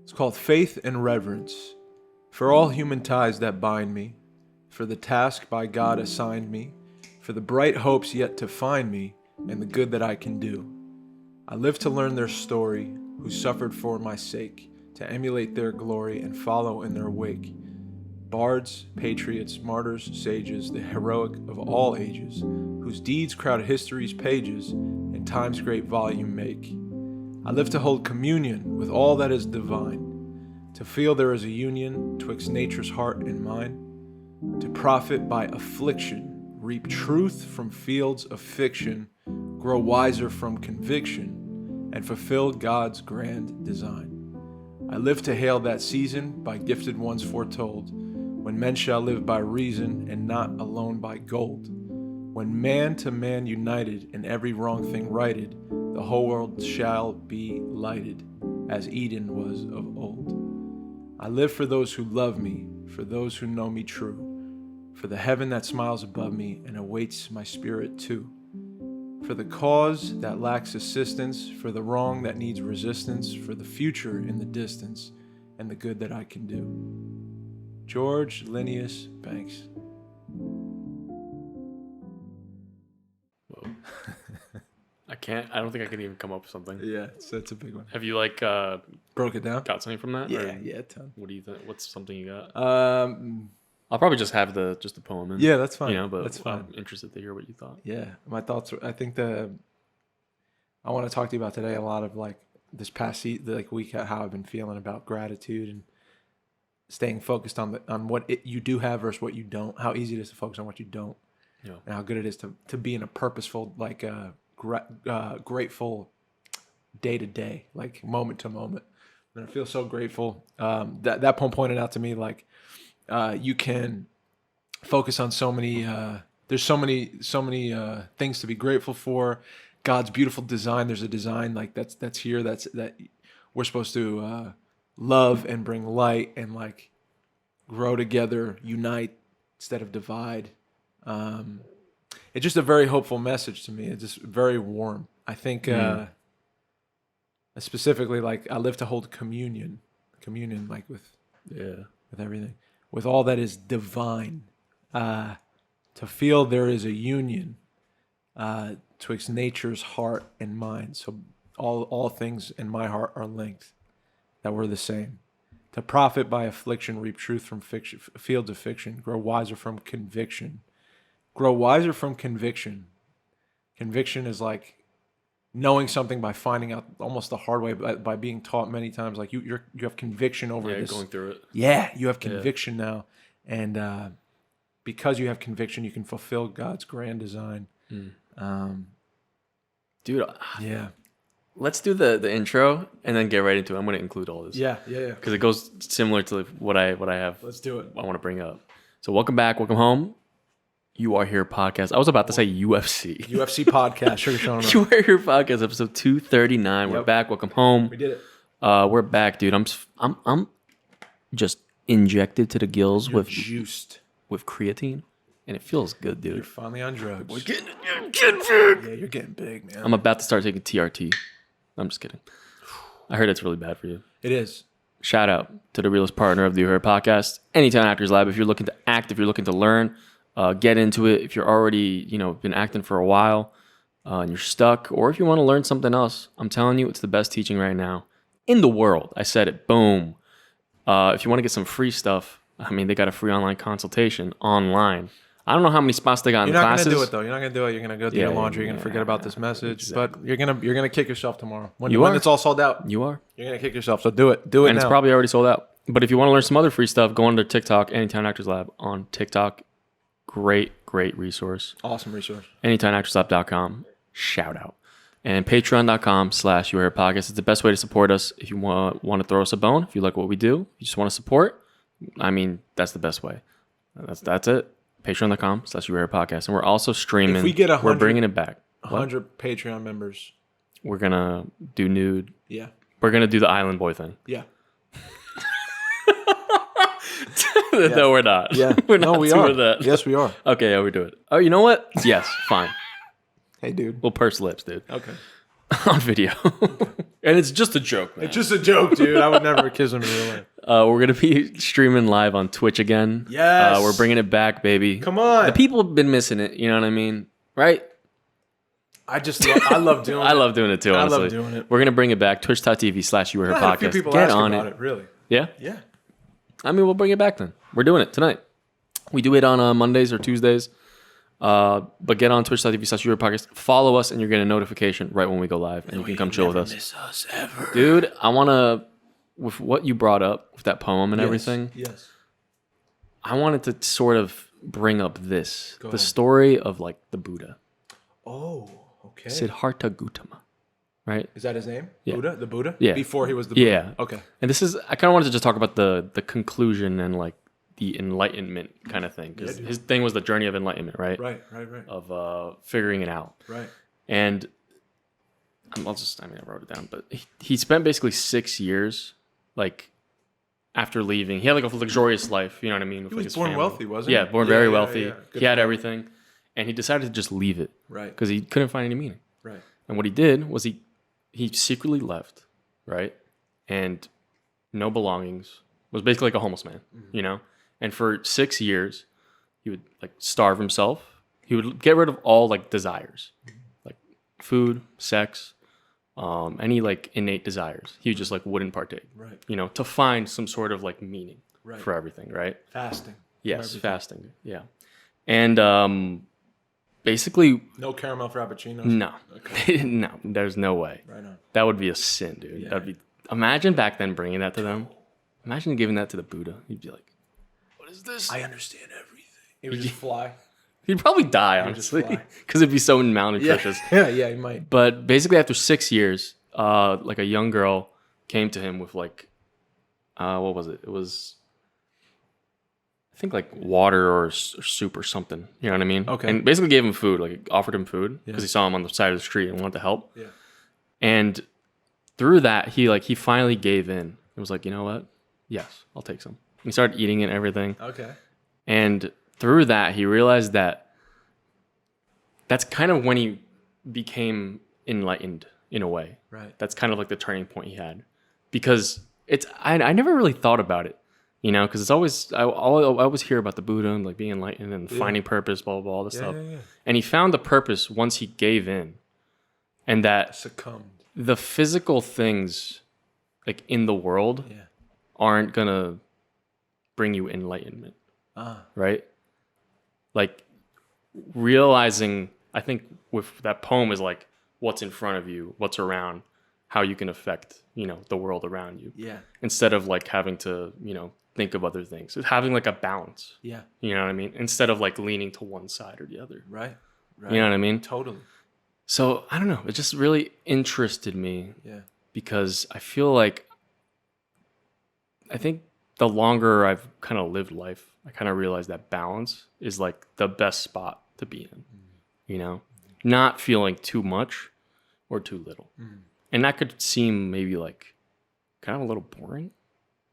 It's called Faith and Reverence. For all human ties that bind me, for the task by God assigned me, for the bright hopes yet to find me, and the good that I can do. I live to learn their story, who suffered for my sake, to emulate their glory and follow in their wake. Bards, patriots, martyrs, sages, the heroic of all ages, whose deeds crowd history's pages and time's great volume make. I live to hold communion with all that is divine, to feel there is a union twixt nature's heart and mine, to profit by affliction, reap truth from fields of fiction, grow wiser from conviction, and fulfill God's grand design. I live to hail that season by gifted ones foretold, when men shall live by reason and not alone by gold. When man to man united and every wrong thing righted, the whole world shall be lighted, as Eden was of old. I live for those who love me, for those who know me true, for the heaven that smiles above me and awaits my spirit too. For the cause that lacks assistance, for the wrong that needs resistance, for the future in the distance, and the good that I can do. George Linnaeus Banks. Whoa. I don't think I could even come up with something. Yeah, that's a big one. Have you broke it down? got something from that? Yeah, or a ton. What do you think? What's something you got? I'll probably just have the poem in. Yeah, that's fine. But that's fine. I'm interested to hear what you thought. Yeah, my thoughts. I think I want to talk to you about today a lot of like this past week, how I've been feeling about gratitude and staying focused on what you do have versus what you don't. How easy it is to focus on what you don't, and how good it is to be in a purposeful, grateful day to day, like moment to moment. And I feel so grateful. That poem pointed out to me you can focus on so many. There's so many things to be grateful for. God's beautiful design. There's a design that's here. That we're supposed to love and bring light and like grow together, unite instead of divide. It's just a very hopeful message to me. It's just very warm. I think specifically, like I live to hold communion, like with everything, with all that is divine. To feel there is a union twixt nature's heart and mind. So all things in my heart are linked, that we're the same. To profit by affliction, reap truth from fiction, fields of fiction, grow wiser from conviction. Grow wiser from conviction. Conviction is like knowing something by finding out almost the hard way, by being taught many times. Like you have conviction over this. Going through it. Yeah, you have conviction now, and because you have conviction, you can fulfill God's grand design. Dude, yeah. Let's do the intro and then get right into it. I'm going to include all this. Yeah. Because it goes similar to what I have. Let's do it. I want to bring up. So welcome back, welcome home. You Are Here podcast. I was about to say UFC. UFC podcast. Sugar Sean. You Are Here podcast, episode 239. We're back. Welcome home. We did it. We're back, dude. I'm just injected to the gills with juiced with creatine, and it feels good, dude. You're finally on drugs. We're getting big. Yeah, you're getting big, man. I'm about to start taking TRT. I'm just kidding. I heard it's really bad for you. It is. Shout out to the realest partner of the You Are Here podcast, Anytime Actors Lab. If you're looking to act, if you're looking to learn, get into it. If you're already, been acting for a while and you're stuck, or if you want to learn something else, I'm telling you, it's the best teaching right now in the world. I said it. Boom. If you want to get some free stuff, they got a free online consultation online. I don't know how many spots they got in classes. You're not going to do it, though. You're not going to do it. You're going to go do your laundry. You're going to forget about this message. Exactly. But you're gonna kick yourself tomorrow. When it's all sold out. You are. You're going to kick yourself. So do it. Do it and now. It's probably already sold out. But if you want to learn some other free stuff, go on to TikTok, Anytime Actors Lab on TikTok. Great resource. Awesome resource. AnytimeActorsLab.com. Shout out. And Patreon.com/You Are Here podcast. It's the best way to support us. If you want to throw us a bone, if you like what we do, you just want to support, that's the best way. That's it. Patreon.com/You Are Here podcast. And we're also streaming. If we get we're bringing it back. 100 Patreon members. We're going to do nude. Yeah. We're going to do the Island Boy thing. Yeah. No, we're not. Yeah. We're not we doing are. that. Yes, we are. Okay, yeah, we do it. Oh, you know what? Yes, fine. Hey, dude. We'll purse lips, dude. Okay. on video. And it's just a joke, man. It's just a joke, dude. I would never kiss him in real life. We're going to be streaming live on Twitch again. Yes. We're bringing it back, baby. Come on. The people have been missing it. You know what I mean? Right? I love doing it. I love doing it too, honestly. I love doing it. We're going to bring it back. Twitch.tv/YouWereHere I had a few podcast. people Get ask on about it. it, really. Yeah? Yeah. I mean, we'll bring it back then. We're doing it tonight. We do it on Mondays or Tuesdays. But get on Twitch.tv/YouWereHere podcast. Follow us, and you're getting a notification right when we go live, and you can come chill with us. Miss us ever. Dude, I want to, with what you brought up, with that poem and everything, Yes. I wanted to sort of bring up this. Go the ahead. story of like the Buddha. Oh, okay. Siddhartha Gautama. Right? Is that his name? Yeah. Buddha? The Buddha? Yeah. Before he was the Buddha? Yeah. Okay. And this is, I kind of wanted to just talk about the conclusion and like the enlightenment kind of thing. Because his thing was the journey of enlightenment, right? Right. Of figuring it out. Right. And I wrote it down, but he spent basically 6 years, like, after leaving. He had like a luxurious life, you know what I mean? With, He like, was his born family. wealthy, wasn't he? Yeah, born very wealthy. yeah. Good He had for him. everything. And he decided to just leave it Right. because he couldn't find any meaning. Right. And what he did was he secretly left, right? And no belongings. Was basically like a homeless man, you know? And for 6 years, he would like starve himself. He would get rid of all like desires, like food, sex, any like innate desires. He just like wouldn't partake, Right. you know, to find some sort of like meaning Right. for everything, right? Fasting. Yes, everything. fasting, yeah. And basically, No caramel frappuccinos? no, Okay. no, there's no way. Right on. That would be a sin, dude. Yeah. That'd be. Imagine back then bringing that to them. Imagine giving that to the Buddha. He'd be like, "What is this?" I understand everything. He would just fly. He'd probably die, would just honestly, fly. because it'd be so malnutritious. Yeah, he might. But basically, after 6 years, like a young girl came to him with like, what was it? It was, I think like water or soup or something. You know what I mean? Okay. And basically gave him food, like offered him food because Yeah. he saw him on the side of the street and wanted to help. Yeah. And through that, he finally gave in. It was like, you know what? Yes, I'll take some. And he started eating it and everything. Okay. And through that, he realized that that's kind of when he became enlightened in a way. Right. That's kind of like the turning point he had. Because I never really thought about it, you know, because it's always, I always hear about the Buddha and like being enlightened and finding purpose, blah, blah, blah, all this stuff. Yeah. And he found the purpose once he gave in. And that Succumbed. the physical things like in the world Yeah. aren't gonna bring you enlightenment, right? Like realizing, I think with that poem is like what's in front of you, what's around, how you can affect, you know, the world around you, Yeah. instead of like having to, you know, think of other things. It's having like a balance, Yeah. you know what I mean? Instead of like leaning to one side or the other, Right. you know what I mean? Totally. So I don't know. It just really interested me Yeah. because I feel like I think the longer I've kind of lived life, I kind of realized that balance is like the best spot to be in, you know, not feeling too much or too little. And that could seem maybe like kind of a little boring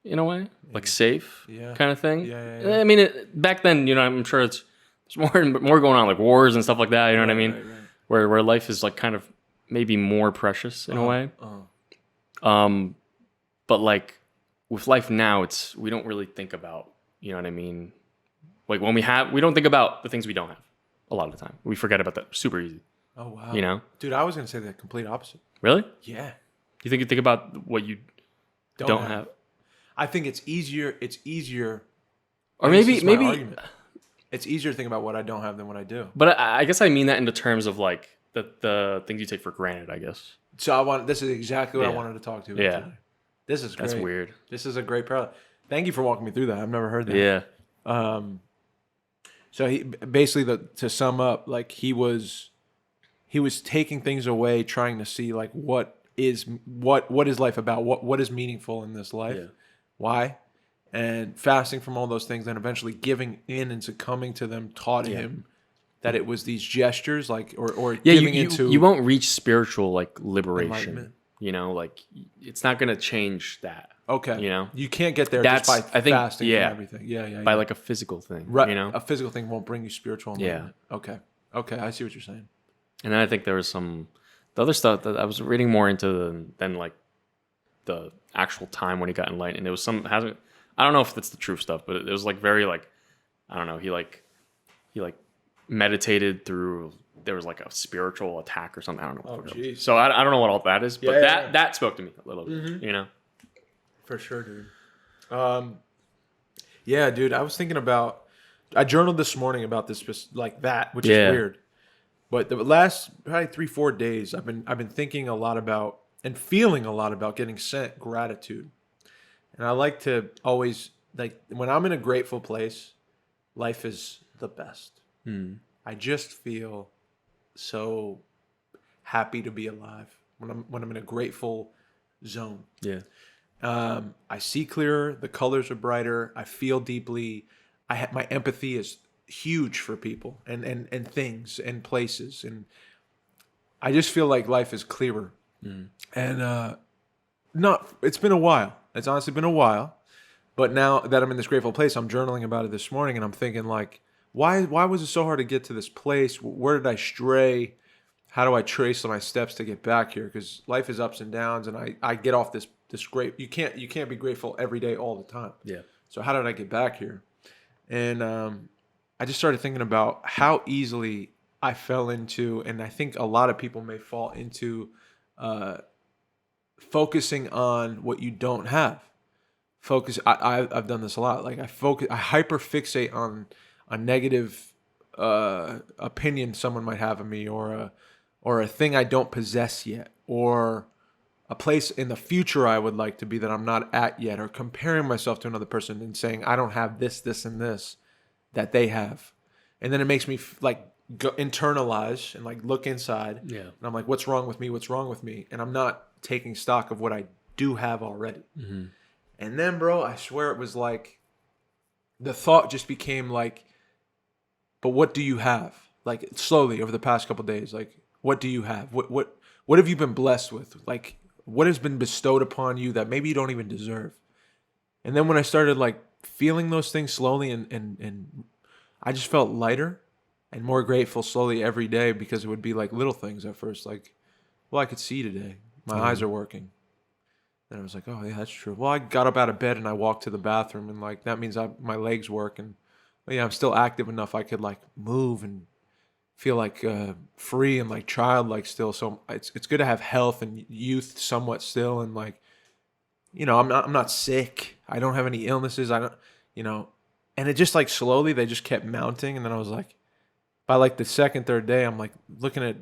in a way, like safe Yeah. kind of thing. Yeah. I mean, back then, you know, I'm sure there's more going on, like wars and stuff like that. You know what I mean? Right. Where life is like kind of maybe more precious in a way. But like with life now, we don't really think about, you know what I mean? Like when we don't think about the things we don't have a lot of the time. We forget about that super easy, Oh, wow. you know? Dude, I was going to say the complete opposite. Really? Yeah. You think about what you don't have? I think it's easier. Or This maybe, is my argument. It's easier to think about what I don't have than what I do. but I guess I mean that in the terms of like the things you take for granted, I guess. So this is exactly what I Yeah. wanted to talk to. Yeah. Today. This is great. That's weird. This is a great parallel. Thank you for walking me through that. I've never heard that. Yeah. So he basically, to sum up, like he was taking things away, trying to see like what is life about, what is meaningful in this life, Yeah. why, and fasting from all those things, and eventually giving in and succumbing to them taught him that it was these gestures, like or Yeah, giving into you won't reach spiritual like liberation. Enlightenment. You know, like it's not gonna change that. Okay, You know? you can't get there That's- just by I think- fasting yeah. from everything. Yeah. By like a physical thing. right, You know? a physical thing won't bring you spiritual Yeah. enlightenment. Okay, I see what you're saying. And then I think there was The other stuff that I was reading more into than like the actual time when he got enlightened. And it was I don't know if that's the true stuff, but it was like very like, I don't know. He meditated through, there was like a spiritual attack or something. I don't know. Oh, jeez. So I don't know what all that is, but that spoke to me a little bit, you know? For sure, dude. Yeah, dude, I was thinking about, I journaled this morning about this, like that, which is weird. But the last probably 3-4 days, I've been thinking a lot about and feeling a lot about getting sent gratitude. And I like to always, like, when I'm in a grateful place, life is the best. I just feel so happy to be alive when I'm in a grateful zone. Yeah. I see clearer. The colors are brighter. I feel deeply. My empathy is huge for people and things and places, and I just feel like life is clearer. And it's been a while. It's honestly been a while, but now that I'm in this grateful place, I'm journaling about it this morning, and I'm thinking like, why was it so hard to get to this place? Where did I stray? How do I trace my steps to get back here? Because life is ups and downs, and I get off this great. You can't be grateful every day all the time. Yeah. So how did I get back here? And I just started thinking about how easily I fell into, and I think a lot of people may fall into, focusing on what you don't have. I've done this a lot. Like I hyper fixate on a negative opinion someone might have of me, or a thing I don't possess yet, or a place in the future I would like to be that I'm not at yet, or comparing myself to another person and saying I don't have this, this, and this that they have. And then it makes me internalize and like look inside. Yeah. And I'm like, what's wrong with me? What's wrong with me? And I'm not taking stock of what I do have already. Mm-hmm. And then, bro, I swear it was like the thought just became like, but what do you have? Like slowly over the past couple of days, like, what do you have? What have you been blessed with? Like, what has been bestowed upon you that maybe you don't even deserve? And then when I started like feeling those things slowly, and I just felt lighter and more grateful slowly every day, because it would be like little things at first, like, well, I could see today. My eyes are working. And I was like, oh yeah, that's true. Well, I got up out of bed and I walked to the bathroom, and like that means my legs work, and well, yeah, I'm still active enough. I could like move and feel like free and like childlike still. So it's good to have health and youth somewhat still, and like, you know, I'm not sick. I don't have any illnesses. I don't, you know, and it just like slowly they just kept mounting, and then I was like, by like the second, third day, I'm like looking at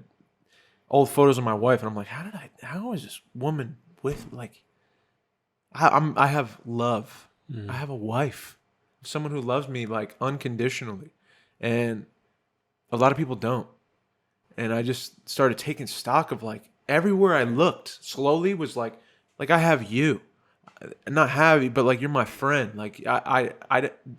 old photos of my wife, and I'm like, how is this woman with like, I have love. I have a wife, someone who loves me like unconditionally, and a lot of people don't. And I just started taking stock of like everywhere I looked slowly was like I have you, not have you, but like you're my friend. Like I'm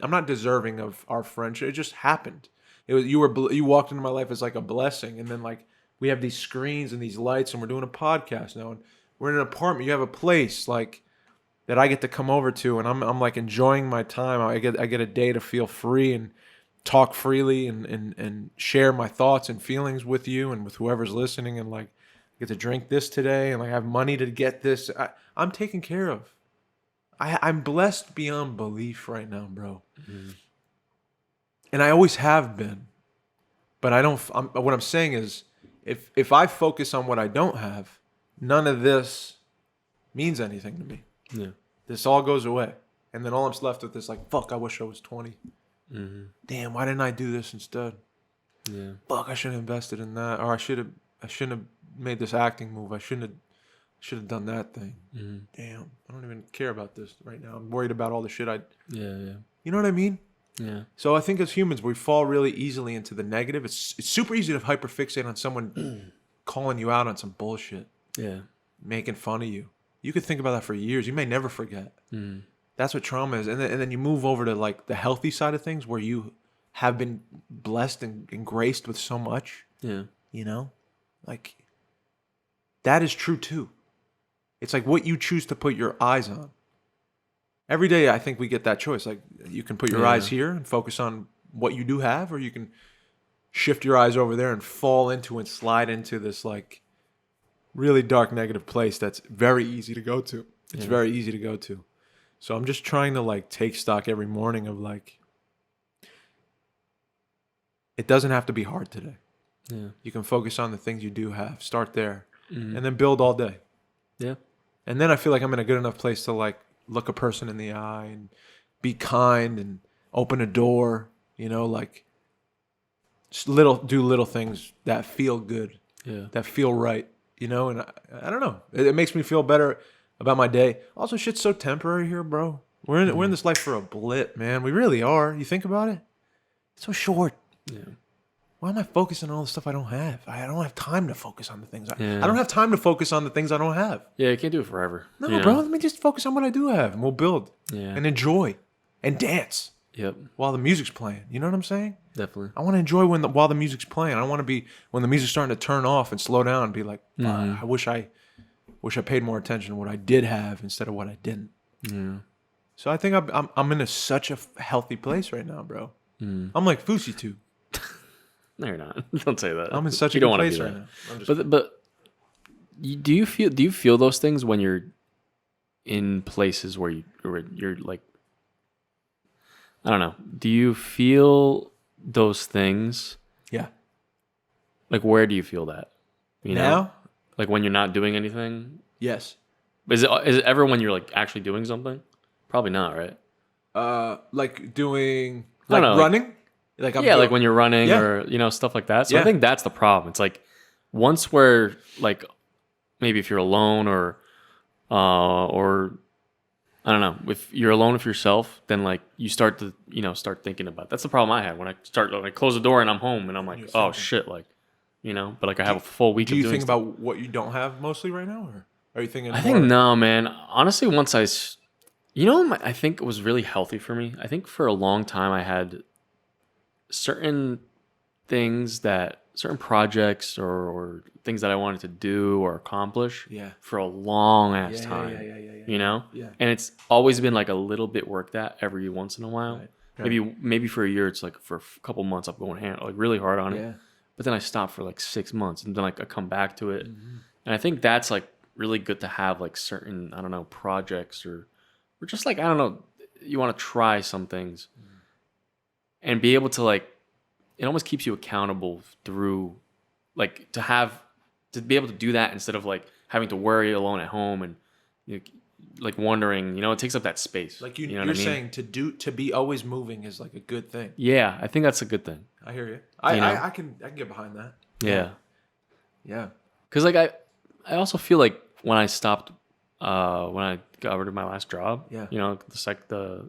not deserving of our friendship. It just happened. It was you walked into my life as like a blessing, and then like we have these screens and these lights, and we're doing a podcast now, and we're in an apartment. You have a place like that I get to come over to, and I'm like enjoying my time. I get a day to feel free and talk freely and share my thoughts and feelings with you and with whoever's listening, and like get to drink this today, and like I have money to get this. I'm taken care of. I'm blessed beyond belief right now, bro. Mm-hmm. And I always have been. But what I'm saying is, if I focus on what I don't have, none of this means anything to me. Yeah. This all goes away. And then all I'm left with is like, fuck, I wish I was 20. Mm-hmm. Damn, why didn't I do this instead? Yeah. Fuck, I should have invested in that. Or I shouldn't have made this acting move. I should have done that thing. Mm-hmm. Damn, I don't even care about this right now. I'm worried about all the shit Yeah. You know what I mean? Yeah. So I think as humans, we fall really easily into the negative. It's super easy to hyperfixate on someone calling you out on some bullshit. Yeah. Making fun of you. You could think about that for years. You may never forget. Mm. That's what trauma is. And then you move over to like the healthy side of things, where you have been blessed and graced with so much. Yeah. You know? Like, that is true too. It's like what you choose to put your eyes on. Every day, I think we get that choice. Like, you can put your eyes here and focus on what you do have, or you can shift your eyes over there and fall into and slide into this like really dark, negative place that's very easy to go to. It's Yeah. very easy to go to. So I'm just trying to like take stock every morning of like, it doesn't have to be hard today. Yeah. You can focus on the things you do have. Start there, Mhm. and then build all day. Yeah. And then I feel like I'm in a good enough place to like look a person in the eye and be kind and open a door. You know, like just do little things that feel good, Yeah. that feel right. You know, and I don't know. It makes me feel better about my day. Also, shit's so temporary here, bro. We're in this life for a blip, man. We really are. You think about it. It's so short. Yeah. Why am I focusing on all the stuff I don't have? I don't have time to focus on the things I Yeah. don't have time to focus on the things I don't have. Yeah, you can't do it forever. No, you know? bro. Let me just focus on what I do have, and we'll build Yeah. and enjoy and dance Yep. while the music's playing. You know what I'm saying? Definitely. I want to enjoy while the music's playing. I don't want to be when the music's starting to turn off and slow down and be like, I wish I paid more attention to what I did have instead of what I didn't. Yeah. So I think I'm in such a healthy place right now, bro. I'm like Fusi too. No, you're not. Don't say that. I'm in such a You good don't wanna place be right that. now. I'm just But do you feel those things when you're in places where you're like, I don't know. Do you feel those things? yeah. Like, where do you feel that? You know, Now? like when you're not doing anything. Yes. Is it ever when you're like actually doing something? Probably not, right? Like doing No, like no, like- running. Like I'm Yeah, doing- like when you're running Yeah. or stuff like that. So I Yeah. think that's the problem. It's like once we're like maybe if you're alone or I don't know, if you're alone with yourself, then like you start to start thinking about. That's the problem I have when I close the door and I'm home and I'm like, You're oh thinking. shit, like but like I have a full week. Do of you doing think stuff. about what you don't have mostly right now, or are you thinking? I think more- no, man. Honestly, once I think it was really healthy for me. I think for a long time I had certain certain projects or things that I wanted to do or accomplish Yeah. for a long ass Yeah, time. yeah. You know? Yeah. And it's always been like a little bit worked at every once in a while. Right. Maybe for a year it's like for a couple months I'm going like really hard on it. Yeah. But then I stop for like 6 months and then like I come back to it. Mm-hmm. And I think that's like really good to have like certain, I don't know, projects or just like, I don't know, you want to try some things and be able to like, it almost keeps you accountable through like to be able to do that instead of like having to worry alone at home and like wondering, it takes up that space. Like know you're what I mean? saying to be always moving is like a good thing. Yeah, I think that's a good thing. I hear you. You know? I can get behind that. Yeah. Yeah. Cause like I also feel like when I stopped, when I got rid of my last job, Yeah. the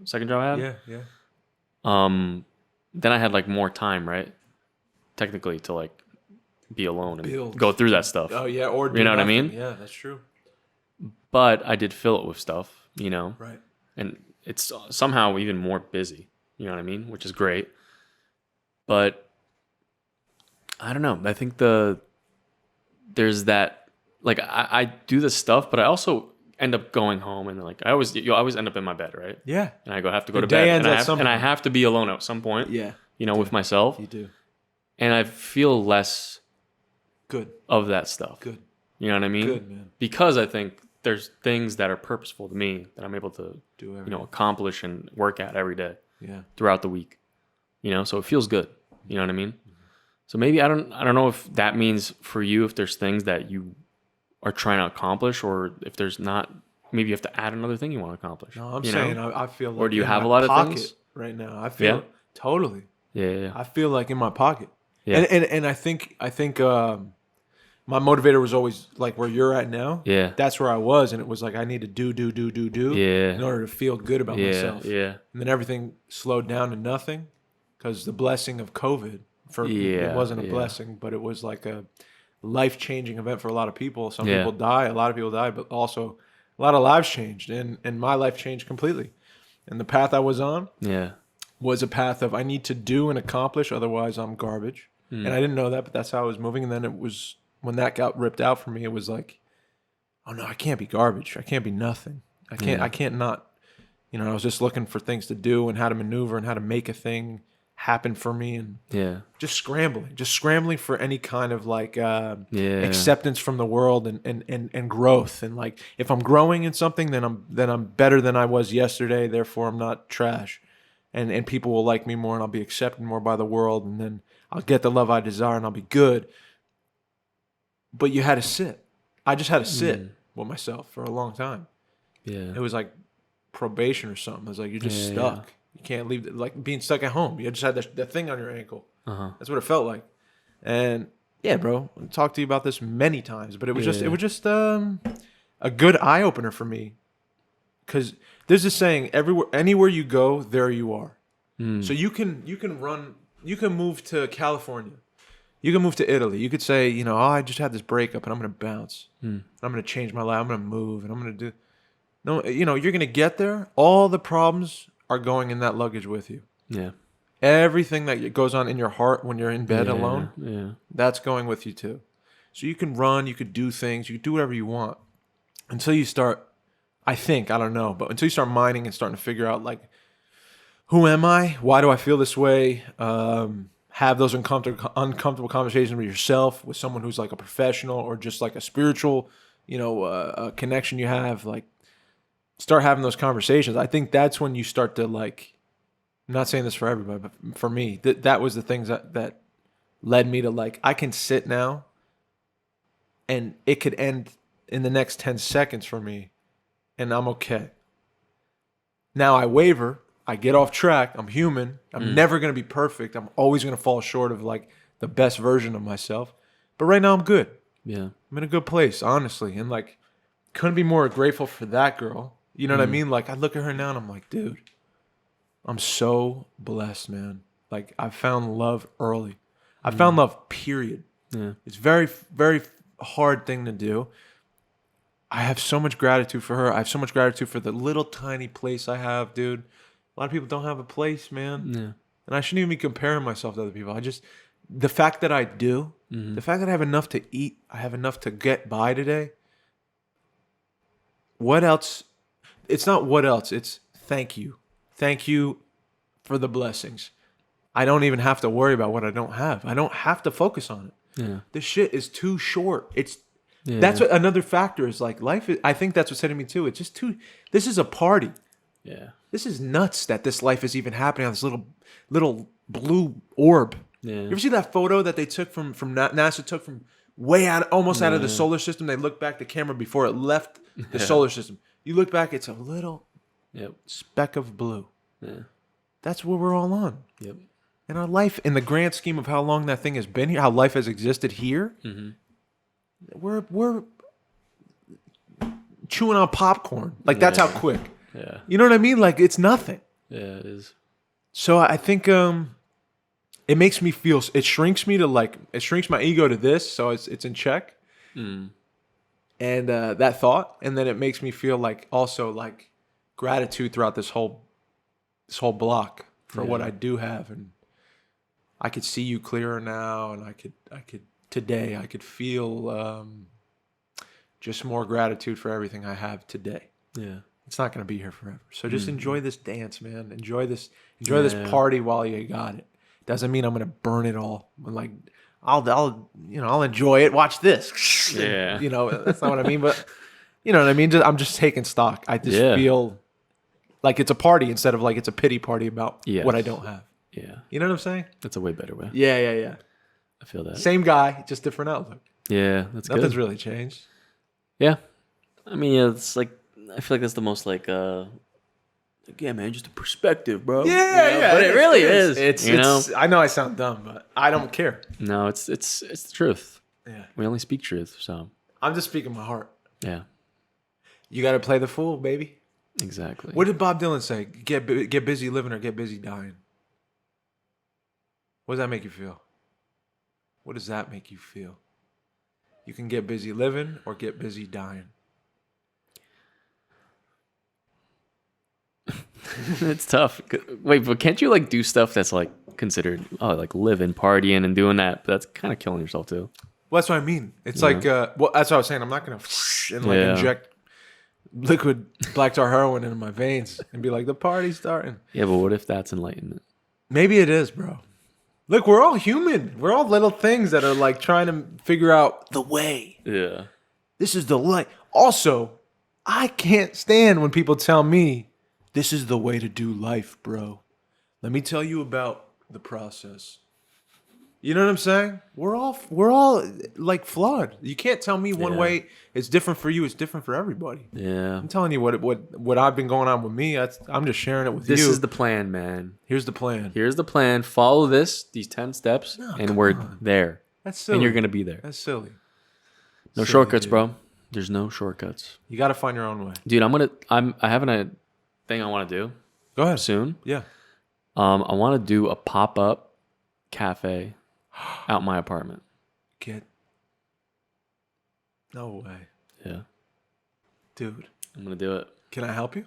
second job I had, Yeah. then I had like more time, right? Technically to like be alone and Build. go through that stuff. Oh yeah. Or do You know what I nothing. mean? Yeah, that's true. But I did fill it with stuff, Right. and it's somehow even more busy, you know what I mean? Which is great. But I don't know. I think there's that, like I do this stuff, but I also end up going home and like I always end up in my bed, right? Yeah. And I have to go The to day bed ends and at some I point. have to be alone at some point, Yeah. with myself. You do. And I feel less Good. of that stuff. Good. You know what I mean? Good, man. Because I think there's things that are purposeful to me that I'm able to, Do everything. accomplish and work at every day Yeah. throughout the week. So it feels good. You know what I mean? So maybe I don't know if that means for you if there's things that you are trying to accomplish or if there's not, maybe you have to add another thing you want to accomplish. No, I'm you saying know? I feel like Or do you in have my a lot of pocket things? right now? I feel Yeah? totally. Yeah. I feel like in my pocket. Yeah. And I think my motivator was always like where you're at now. Yeah. That's where I was, and it was like I need to do Yeah. in order to feel good about Yeah. myself. Yeah. And then everything slowed down to nothing because the blessing of COVID for me, Yeah, it wasn't a yeah. blessing, but it was like a life-changing event for a lot of people. Some Yeah. people die, a lot of people died, but also a lot of lives changed, and my life changed completely. And the path I was on Yeah. was a path of I need to do and accomplish, otherwise I'm garbage. And I didn't know that, but that's how I was moving. And then it was when that got ripped out for me, it was like, oh no, I can't be garbage. I can't be nothing. I can't not, I was just looking for things to do and how to maneuver and how to make a thing happen for me, and Yeah. just scrambling for any kind of like Yeah. acceptance from the world and growth. And like if I'm growing in something, then I'm better than I was yesterday. Therefore, I'm not trash, and people will like me more, and I'll be accepted more by the world, and then I'll get the love I desire, and I'll be good. But you had to sit. I just had to sit with myself for a long time. Yeah. It was like probation or something. It was like you're just stuck. You can't leave. Like being stuck at home. You just had that thing on your ankle. That's what it felt like. And yeah, bro, I've talked to you about this many times, but it was just a good eye opener for me. Because there's this saying: anywhere you go, there you are. So you can move to California. You can move to Italy. You could say, I just had this breakup and I'm going to bounce. I'm going to change my life. I'm going to move and I'm going to do. No, you're going to get there. All the problems are going in that luggage with you. Yeah. Everything that goes on in your heart when you're in bed alone, that's going with you too. So you can run, you could do things, you could do whatever you want until you start, I don't know, but until you start mining and starting to figure out like, who am I? Why do I feel this way? Have those uncomfortable conversations with yourself, with someone who's like a professional or just like a spiritual, a connection you have, like start having those conversations. I think that's when you start to like, I'm not saying this for everybody, but for me, that was the things that led me to like, I can sit now and it could end in the next 10 seconds for me and I'm okay. Now I waver. I get off track. I'm human. I'm never going to be perfect. I'm always going to fall short of like the best version of myself. But right now I'm good. Yeah. I'm in a good place, honestly. And like, couldn't be more grateful for that girl. You know what I mean? Like I look at her now and I'm like, dude, I'm so blessed, man. Like I found love early. I found love, period. Yeah. It's very, very hard thing to do. I have so much gratitude for her. I have so much gratitude for the little tiny place I have, dude. A lot of people don't have a place, man. Yeah. And I shouldn't even be comparing myself to other people. The fact that I do, the fact that I have enough to eat, I have enough to get by today. What else? It's not what else. It's thank you. Thank you for the blessings. I don't even have to worry about what I don't have. I don't have to focus on it. Yeah. This shit is too short. That's what another factor is like life. I think that's what's hitting me too. It's just this is a party. Yeah. This is nuts that this life is even happening on this little blue orb. Yeah. You ever see that photo that they took from NASA took from way out, almost out of the solar system? They looked back the camera before it left the solar system. You look back, it's a little speck of blue. Yeah. That's what we're all on. Yep. And our life, in the grand scheme of how long that thing has been here, how life has existed here, we're chewing on popcorn. Like that's how quick. Yeah. You know what I mean? Like it's nothing. Yeah, it is. So I think it makes me feel. It shrinks my ego to this, so it's in check. And that thought, and then it makes me feel like also like gratitude throughout this whole block for what I do have, and I could see you clearer now, and I could feel just more gratitude for everything I have today. Yeah. It's not going to be here forever. So just enjoy this dance, man. Enjoy this party while you got it. Doesn't mean I'm going to burn it all. I'm like, I'll enjoy it. Watch this. Yeah. That's not what I mean, but you know what I mean? I'm just taking stock. I just feel like it's a party instead of like it's a pity party about what I don't have. Yeah. You know what I'm saying? That's a way better way. Yeah. I feel that. Same guy, just different outlook. Yeah, that's good. Nothing's really changed. Yeah. I mean, it's like, I feel like that's the most like man, just a perspective, bro. Yeah. But it really is. It's I know I sound dumb, but I don't care. No, it's the truth. Yeah. We only speak truth, so. I'm just speaking my heart. Yeah. You got to play the fool, baby. Exactly. What did Bob Dylan say? Get busy living or get busy dying. What does that make you feel? What does that make you feel? You can get busy living or get busy dying. It's tough. Wait, but can't you like do stuff that's like considered like living, partying, and doing that? But that's kind of killing yourself too. Well, that's what I mean. It's like, that's what I was saying. I'm not gonna inject liquid black tar heroin into my veins and be like, the party's starting. Yeah, but what if that's enlightenment? Maybe it is, bro. Look, we're all human. We're all little things that are like trying to figure out the way. Yeah. This is the light. Also, I can't stand when people tell me this is the way to do life, bro. Let me tell you about the process. You know what I'm saying? We're all like flawed. You can't tell me one way it's different for you. It's different for everybody. Yeah. I'm telling you what I've been going on with me. I'm just sharing it with you. This is the plan, man. Here's the plan. Here's the plan. Follow these 10 steps, and we're there. That's silly. And you're gonna be there. That's silly. No Silly, shortcuts, dude. bro. There's no shortcuts. You got to find your own way. Dude, I have a thing I want to do Go ahead. soon. Yeah. I want to do a pop-up cafe out my apartment. No way. Yeah. Dude. I'm going to do it. Can I help you?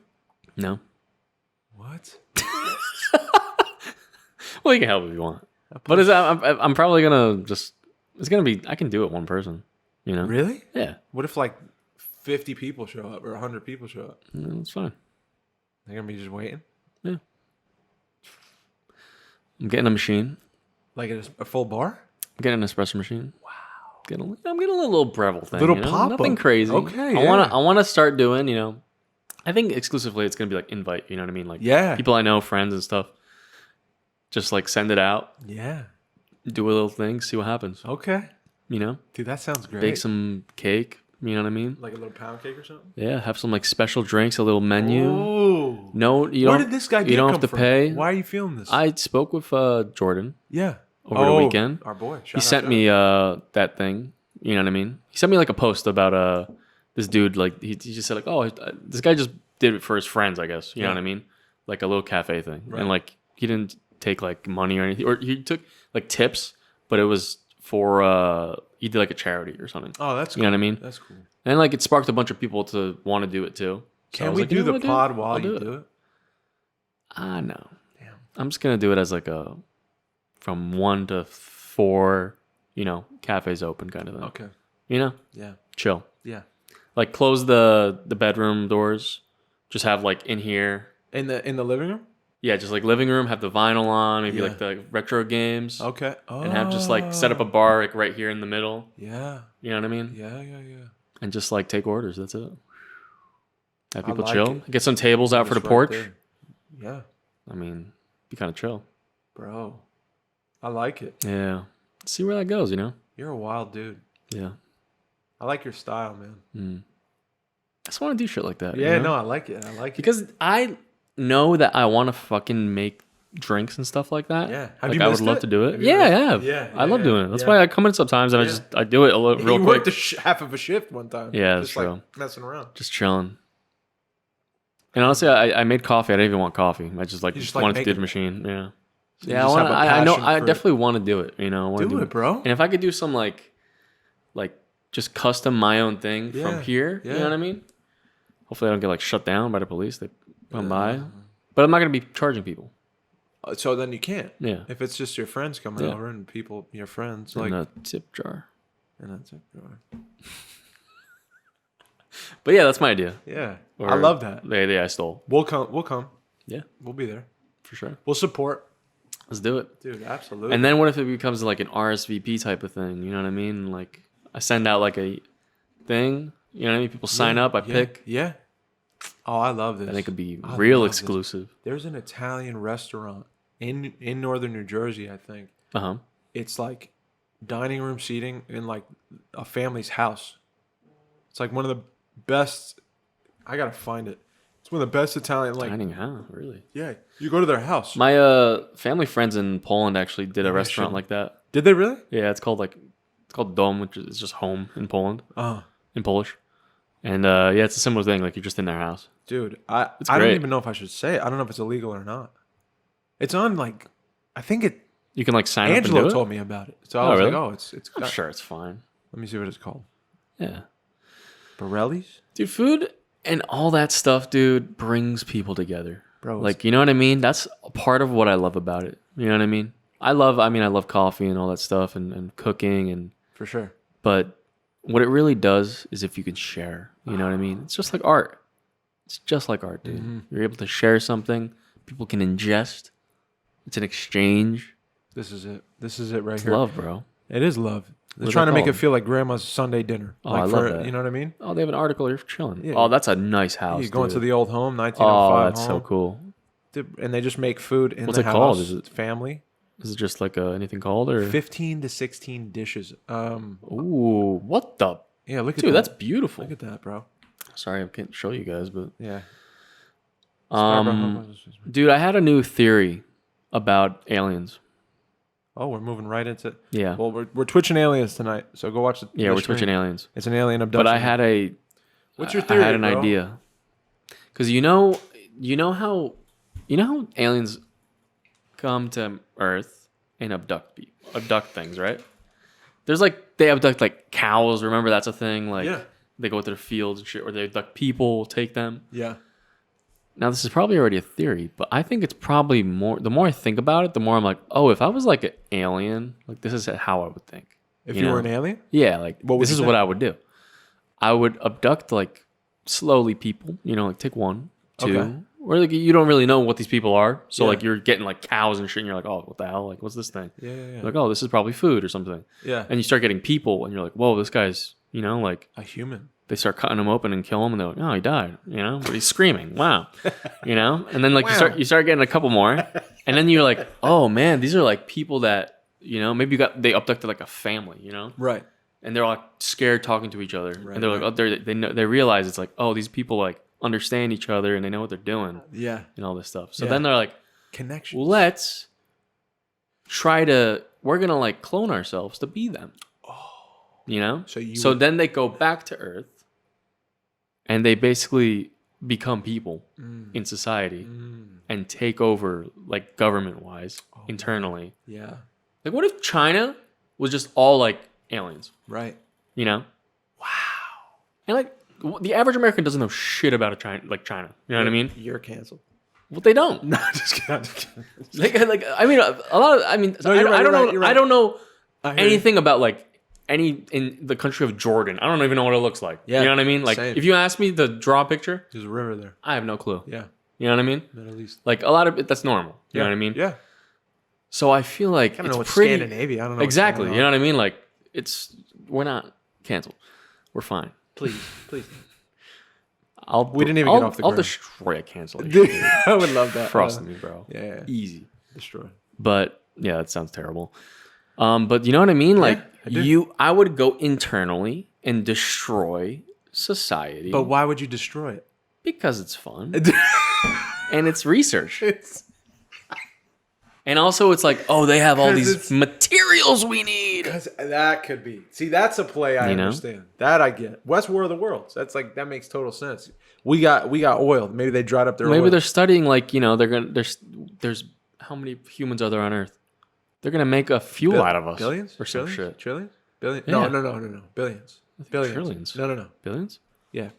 No. What? Well, you can help if you want. But I'm probably going to it's going to be, I can do it one person, you know? Really? Yeah. What if like 50 people show up or 100 people show up? No, it's fine. They're going to be just waiting? Yeah. I'm getting a machine. Like a full bar? I'm getting an espresso machine. Wow. I'm getting a little Breville thing. Little you know? pop-up. Nothing crazy. Okay, I want to start doing, you know, I think exclusively it's going to be like invite, you know what I mean? Like people I know, friends and stuff. Just like send it out. Yeah. Do a little thing, see what happens. Okay. You know? Dude, that sounds great. Bake some cake, you know what I mean? Like a little pound cake or something? Yeah, have some like special drinks, a little menu. Oh. No, you Where don't. did this guy You don't have to from? pay. Why are you feeling this? I spoke with Jordan Yeah. over the weekend. Our boy. He sent me that thing. You know what I mean? He sent me like a post about this dude. Like he just said like, oh, this guy just did it for his friends, I guess. You know what I mean? Like a little cafe thing, and like he didn't take like money or anything, or he took like tips, but it was for he did like a charity or something. Oh, that's cool. You know what I mean? That's cool. And like it sparked a bunch of people to want to do it too. So Can I was we like, do you know the what, dude? pod while I'll you do it? No. Damn. I'm just gonna do it as like a from 1 to 4, you know, cafes open kind of thing. Okay. You know? Yeah. Chill. Yeah. Like close the bedroom doors. Just have like in here. In the living room? Yeah, just like living room, have the vinyl on, maybe Yeah. like the retro games. Okay. And have just like set up a bar like right here in the middle. Yeah. You know what I mean? Yeah. And just like take orders. That's it. Have I people like chill. it. Get some tables out for the Just right porch. there. Yeah. I mean, be kind of chill. Bro. I like it. Yeah. See where that goes, you know? You're a wild dude. Yeah. I like your style, man. I just want to do shit like that. Yeah, you know? no, I like it. I like it. Because I know that I want to fucking make drinks and stuff like that. Yeah. Have Like you I would missed love it? to do it. Have you Yeah, I missed it? have. Yeah, I love yeah, doing it. That's yeah. why I come in sometimes and I do it a little real you quick. worked half of a shift one time. Yeah, that's just true. like messing around. Just chilling. And honestly, I made coffee. I didn't even want coffee. I just You just like wanted to do the making machine. Yeah. You Yeah, just have a I know. passion I for it. definitely want to do it. You know, I wanna Do it, bro. And if I could do some like just custom my own thing Yeah, from here, you yeah. know what I mean? Hopefully, I don't get like shut down by the police. They come by, but I'm not gonna be charging people. So then you can't. Yeah. If it's just your friends coming Yeah. over and people, your friends, In like, a tip jar. and that's it. But yeah, that's my idea. Yeah, Or I love that. The idea I stole. We'll come. We'll come. Yeah, We'll be there. for sure. We'll support, Let's do it. dude. Absolutely. And then what if it becomes like an RSVP type of thing? You know what I mean? Like I send out like a thing. You know what I mean? People sign up. I pick. Yeah. Oh, I love this. And it could be I real love this. exclusive. There's an Italian restaurant in northern New Jersey, I think. Uh-huh. It's like dining room seating in like a family's house. It's like one of the best. I gotta find it. It's one of the best Italian Dining, huh? Really? Yeah, you go to their house. My family friends in Poland actually did a restaurant like that. Did they really? Yeah, it's called Dom, which is just home in Poland, Oh, in Polish. And yeah, it's a similar thing. Like you're just in their house. dude, I great. don't even know if I should say it. I don't know if it's illegal or not. It's on like, I think it. You can like sign Angelo up and do told it. me about it, so I was really? like, oh, it's. I'm sure it's fine. Let me see what it's called. Yeah, Borelli's, dude, food and all that stuff, dude, brings people together. bro. Like, you know what I mean? That's part of what I love about it. You know what I mean? I love coffee and all that stuff and cooking and for sure. but what it really does is if you can share, you know what I mean? It's just like art. It's just like art, dude. Mm-hmm. You're able to share something people can ingest. It's an exchange. This is it. This is it right It's here. love, bro. It is love. They're What's trying that to make it called? feel like grandma's Sunday dinner. Oh, like I love that. You know what I mean? Oh, they have an article here for chilling. Yeah. Oh, that's a nice house. You go into dude. the old home, Oh, 1905 that's home. so cool. And they just make food in What's the it house. called? Is it- family? Is it just like anything called or? 15 to 16 dishes. Ooh, what the? Yeah, look at Dude, that. that's beautiful. Look at that, bro. Sorry, I can't show you guys, but Yeah. dude, I had a new theory about aliens. Oh, we're moving right into. Yeah, Well, we're twitching aliens tonight, so go watch the. yeah, the we're stream. twitching aliens. It's an alien abduction. But I had a. What's your theory, I had an bro? idea. Because you know how aliens come to Earth and abduct things, right? There's like they abduct like cows. Remember that's a thing. Like Yeah. they go to their fields and shit, or they abduct people, take them. Yeah. Now this is probably already a theory, but I think it's probably more. The more I think about it, the more I'm like, oh, if I was like an alien, like this is how I would think. If you were an alien, Yeah, like What would this you is think? what I would do. I would abduct like slowly people, like take 1, 2, Okay. or like you don't really know what these people are. So Yeah. like you're getting like cows and shit and you're like, oh, what the hell? Like what's this thing? yeah. You're like, oh, this is probably food or something. Yeah. And you start getting people and you're like, whoa, this guy's, like A human. they start cutting him open and kill him and they're like, oh, he died, but he's screaming, wow, and then like Wow. you start getting a couple more, and then you're like, oh man, these are like people that maybe they abducted like a family, Right. and they're like scared talking to each other, Right, and they're right. like, they realize it's like, oh, these people like understand each other and they know what they're doing Yeah. and all this stuff. So Yeah. then they're like, Connection. let's we're gonna like clone ourselves to be them. So would- then they go back to Earth, and they basically become people in society and take over like government wise internally. Yeah. Like, what if China was just all like aliens? Right. Wow. And like the average American doesn't know shit about China. You know what I mean? You're canceled. Well, they don't. No, just kidding. Like I mean, a lot of No, you're right, I don't you're know. right, you're right. I don't know I hear you. anything about like any in the country of Jordan. I don't even know what it looks like. Yeah, You know what I mean? Like same. if you ask me to draw a picture, There's a river there. I have no clue. Yeah. You know what I mean? Middle East. Like a lot of it, that's normal. You know what I mean? Yeah. So I feel like I don't it's know what's pretty Scandinavia. I don't know. exactly. What's You going know what I mean? Like we're not canceled. We're fine. Please. We didn't even get off the I'll ground. destroy a cancellation. Dude, I would love that. Trust me, bro. Yeah. Easy. Destroy. But yeah, that sounds terrible. But you know what I mean? Like I do. I would go internally and destroy society. But why would you destroy it? Because it's fun and it's research. And also it's like, oh, they have all 'Cause these it's- materials we need. Because that could be. See, that's a play I You know? understand. That I get. West War of the Worlds. That's like that makes total sense. We got oil. Maybe they dried up their Maybe oil. they're studying like, there's how many humans are there on Earth? They're gonna make a fuel out of us. Billions? Or some Trillions? shit. Trillions? Billions? Yeah. No. Billions. Billions. Trillions. No. Billions? Yeah.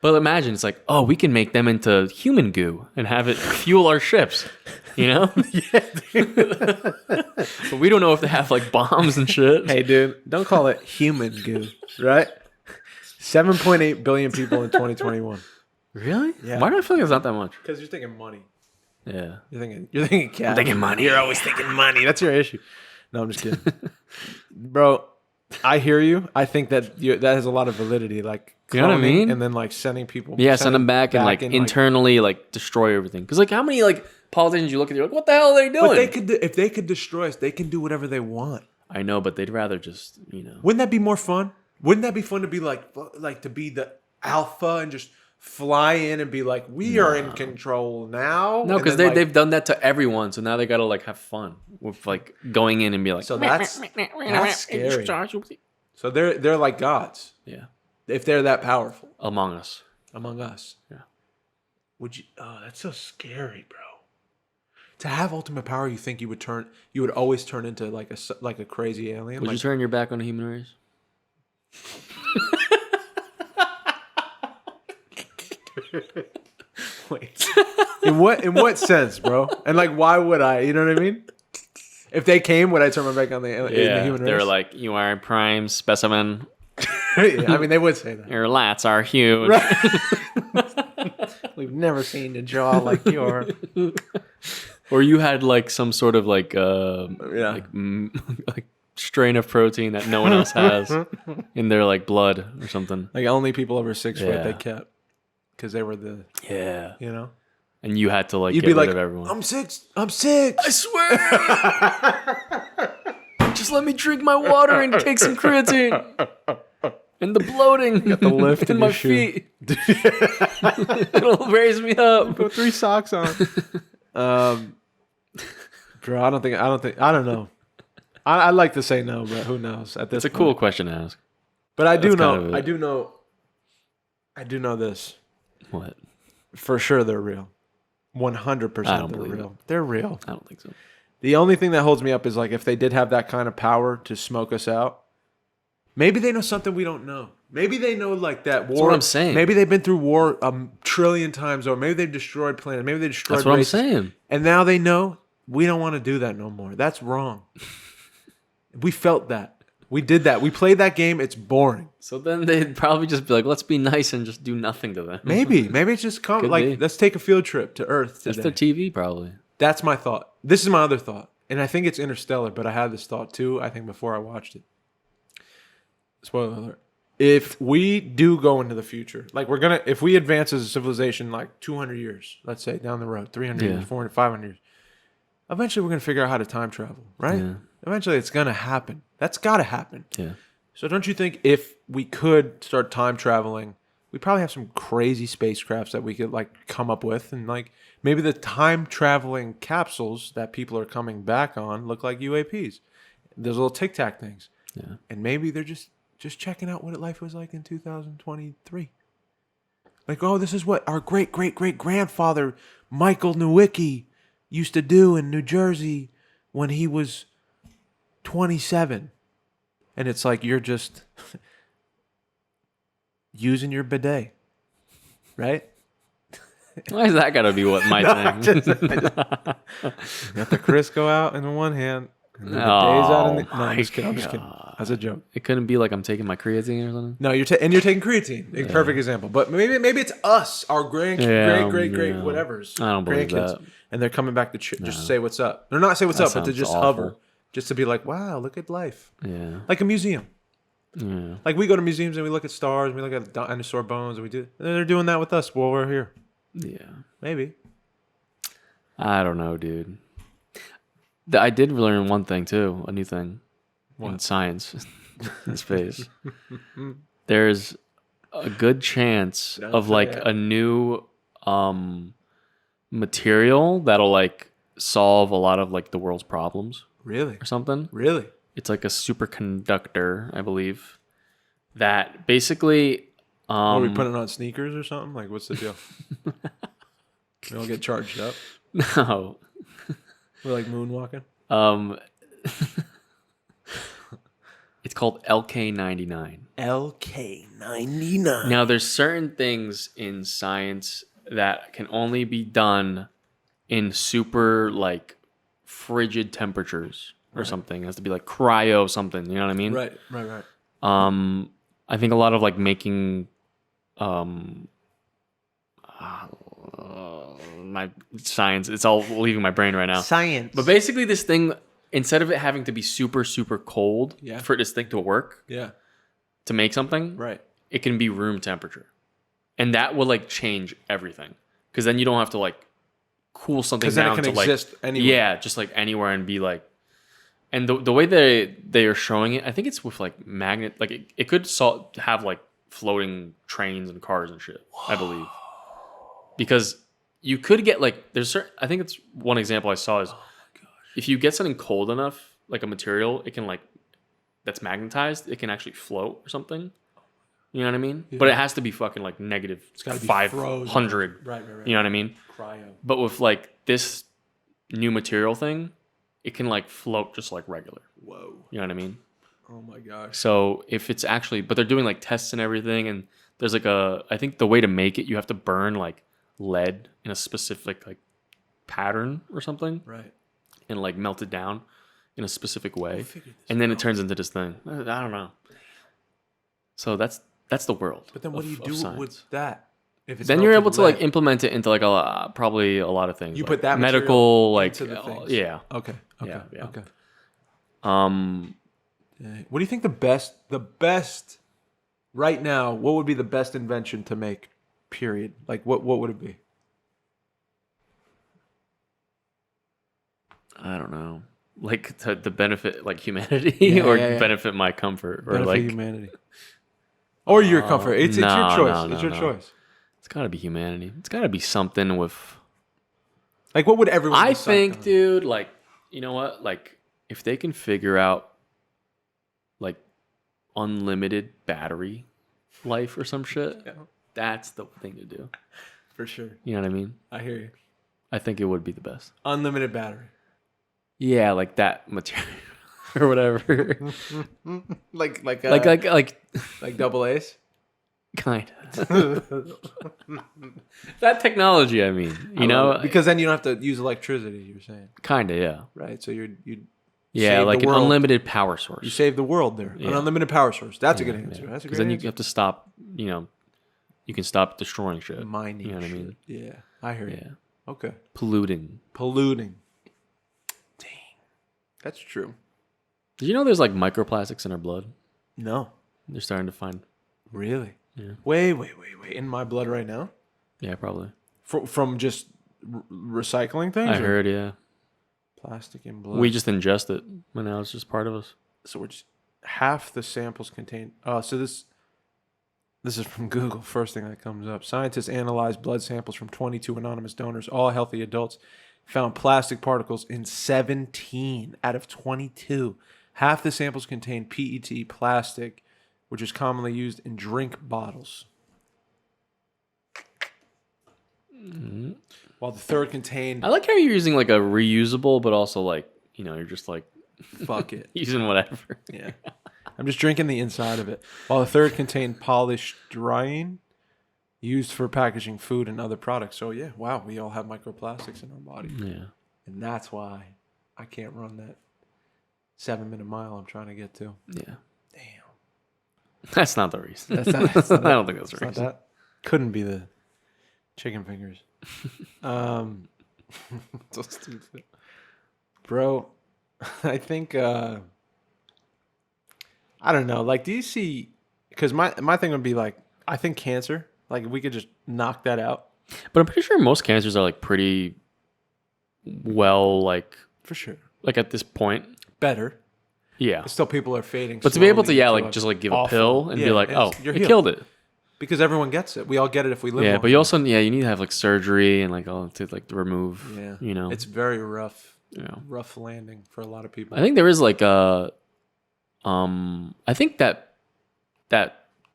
But imagine it's like, oh, we can make them into human goo and have it fuel our ships, But we don't know if they have like bombs and shit. Hey, dude, don't call it human goo, right? 7.8 billion people in 2021. Really? Yeah. Why do I feel like it's not that much? Because you're thinking money. Yeah. You're thinking cash. thinking money. You're always thinking money. That's your issue. No, I'm just kidding. Bro, I hear you. I think that that has a lot of validity. Like, You know what I cloning mean? And then like sending people. Yeah, send them back and like internally like destroy everything. Because like how many like politicians you look at, you're like, what the hell are they doing? But they could, if they could destroy us, they can do whatever they want. I know, but they'd rather just Wouldn't that be more fun? Wouldn't that be fun to be like to be the alpha and just fly in and be like, we are in control now? No, And because then, they've done that to everyone, so now they gotta like have fun with like going in and be like. So that's scary. So they're like gods Yeah, if they're that powerful among us. among us. Yeah. Would you? Oh, that's so scary, bro. To have ultimate power, you think you would always turn into like a crazy alien? Would like, you turn your back on the human race? Wait. In what sense, bro? And like, why would I? You know what I mean? If they came, would I turn my back on the human race? They were like, you are a prime specimen. I mean, they would say that. Your lats are huge. We've never seen a jaw like yours. Or you had like some sort of like Yeah. like strain of protein that no one else has in their like blood or something. Like only people over 6 foot Yeah. they kept because they were the, Yeah. you know. And you had to like You'd get be rid like, of everyone. I'm six. I swear. Just let me drink my water and take some creatine. And the bloating. Got the lift in my your shoe. feet. It'll raise me up. Put 3 socks on. Bro, I don't know. I'd like to say no, but who knows at this It's a point. cool question to ask. But I do That's know, kind of it. I do know this. What? For sure they're real. 100% I don't they're believe real. They're real. I don't think so. The only thing that holds me up is like if they did have that kind of power to smoke us out, maybe they know something we don't know. Maybe they know like that war. That's what I'm saying. Maybe they've been through war a trillion times, or maybe they've destroyed planets. Maybe they destroyed That's what races. I'm saying. And now they know we don't want to do that no more. That's wrong. We felt that. We did that. We played that game. It's boring. So then they'd probably just be like, let's be nice and just do nothing to them. Maybe it's just Could like be. let's take a field trip to Earth That's today. their TV probably. That's my thought. This is my other thought. And I think it's Interstellar, but I had this thought too, I think before I watched it. Spoiler alert. If we do go into the future, like if we advance as a civilization like 200 years, let's say down the road, 300 Yeah. years, 400, 500 years, eventually we're going to figure out how to time travel, right? Yeah. Eventually it's going to happen. That's got to happen. Yeah. So don't you think if we could start time traveling, we probably have some crazy spacecrafts that we could like come up with, and like maybe the time traveling capsules that people are coming back on look like UAPs. Those little tic tac things. Yeah. And maybe they're just checking out what life was like in 2023. Like, oh, this is what our great grandfather Michael Nowicki used to do in New Jersey when he was 27. And it's like you're just using your bidet, right? Why is that gotta be what my thing? Got the Crisco out in the one hand, and the bidet's out in the. No, I'm just kidding. That's a joke. It couldn't be like I'm taking my creatine or something. No, you're taking creatine. A perfect example. But maybe it's us, our great whatevers. I don't believe that. And they're coming back to just say what's up. They're not say what's up, but to sounds just awful. hover, just to be like, wow, look at life, Yeah. like a museum. Yeah. Like we go to museums and we look at stars, and we look at dinosaur bones, and they're doing that with us while we're here. Yeah. Maybe. I don't know, dude. I did learn one thing too, a new thing in science in space. There's a good chance of like a new material that'll like solve a lot of like the world's problems Really? or something. Really? It's like a superconductor, I believe, that basically Are we putting it on sneakers or something? Like, what's the deal? We all get charged up. no. We're like moonwalking. It's called LK99. LK99. Now, there's certain things in science that can only be done in super like frigid temperatures or something. It has to be like cryo something. You know what I mean? Right. I think a lot of like making my science, it's all leaving my brain right now. Science. But basically this thing, instead of it having to be super, super cold Yeah. for this thing to work, Yeah. to make something, Right. it can be room temperature. And that will like change everything. Because then you don't have to like cool something Because then down it can to like exist anywhere. yeah, just like anywhere and be like. And the way they are showing it, I think it's with like magnet, like it could have like floating trains and cars and shit. Whoa. I believe because you could get like there's certain. I think it's one example I saw is if you get something cold enough, like a material, it can like that's magnetized, it can actually float or something. You know what I mean? Yeah. But it has to be fucking like negative 500. Right. You know what I mean? Cryo. But with like this new material thing, it can like float just like regular. Whoa. You know what I mean? Oh my gosh. So if it's actually, but they're doing like tests and everything, and there's like I think the way to make it, you have to burn like lead in a specific like pattern or something, Right. and like melt it down in a specific way, and then it turns into this thing. I don't know. So that's the world. But then what do you do with that? If it's then you're melted able to lead, like implement it into like probably a lot of things. you like put that medical, like into the things. yeah. Okay. Yeah, yeah. Okay. Um, What do you think the best right now? What would be the best invention to make? Period. Like what would it be? I don't know. Like to benefit like humanity Yeah, or yeah, yeah. benefit my comfort or Benefit like humanity. Or your comfort. It's your no, choice. no, It's no, your no. choice. It's got to be humanity. It's got to be something with. Like what would everyone? I decide think, on? dude. Like you know what? Like if they can figure out like unlimited battery life or some shit, Yeah, that's the thing to do. for sure. You know what I mean? I hear you. I think it would be the best. Unlimited battery. Yeah, like that material or whatever. like double A's. Kind of. That technology, I mean, you know, because then you don't have to use electricity. You're saying, kind of, yeah. right? So you Yeah, save like the an world. unlimited power source. You save the world there. An Yeah. unlimited power source. That's a Yeah, good answer. yeah. That's a great Because then you answer. have to stop, you know, you can stop destroying shit. Mining. You know what I shit. mean? Yeah, I hear you. Yeah. Okay. Polluting. Polluting. Dang. That's true. Did you know there's like microplastics in our blood? No. They're starting to find. Really? Yeah. Wait. In my blood right now? Yeah, probably. From just recycling things? I heard, yeah. Plastic in blood. We just ingest it, and now it's just part of us. So we're just half the samples contain. Oh, so this is from Google. First thing that comes up. Scientists analyzed blood samples from 22 anonymous donors, all healthy adults, found plastic particles in 17 out of 22. Half the samples contained PET plastic, which is commonly used in drink bottles. Mm-hmm. While the third contained... I like how you're using like a reusable, but also like, you know, you're just like Fuck it. using whatever. Yeah. I'm just drinking the inside of it. While the third contained polystyrene, used for packaging food and other products. So yeah, wow, we all have microplastics in our body. Yeah. And that's why I can't run that 7-minute mile I'm trying to get to. Yeah. Damn. That's not the reason. That's not I don't think that's the not reason. that. Couldn't be the chicken fingers. So stupid. Bro, I think I don't know. Like, do you see? Because my thing would be like, I think cancer. Like, if we could just knock that out But I'm pretty sure most cancers are like pretty well, like for sure. at this point. Better. Yeah. Still, people are fading. But to be able to, slowly yeah, into like just like give awful- a pill and Yeah, be like, oh, you're it healed. killed it. Because everyone gets it. We all get it if we live. Yeah, long but you enough. also, yeah, you need to have like surgery and like all to like remove, Yeah. you know. It's very rough. Yeah. Rough landing for a lot of people. I think there is like a, I think that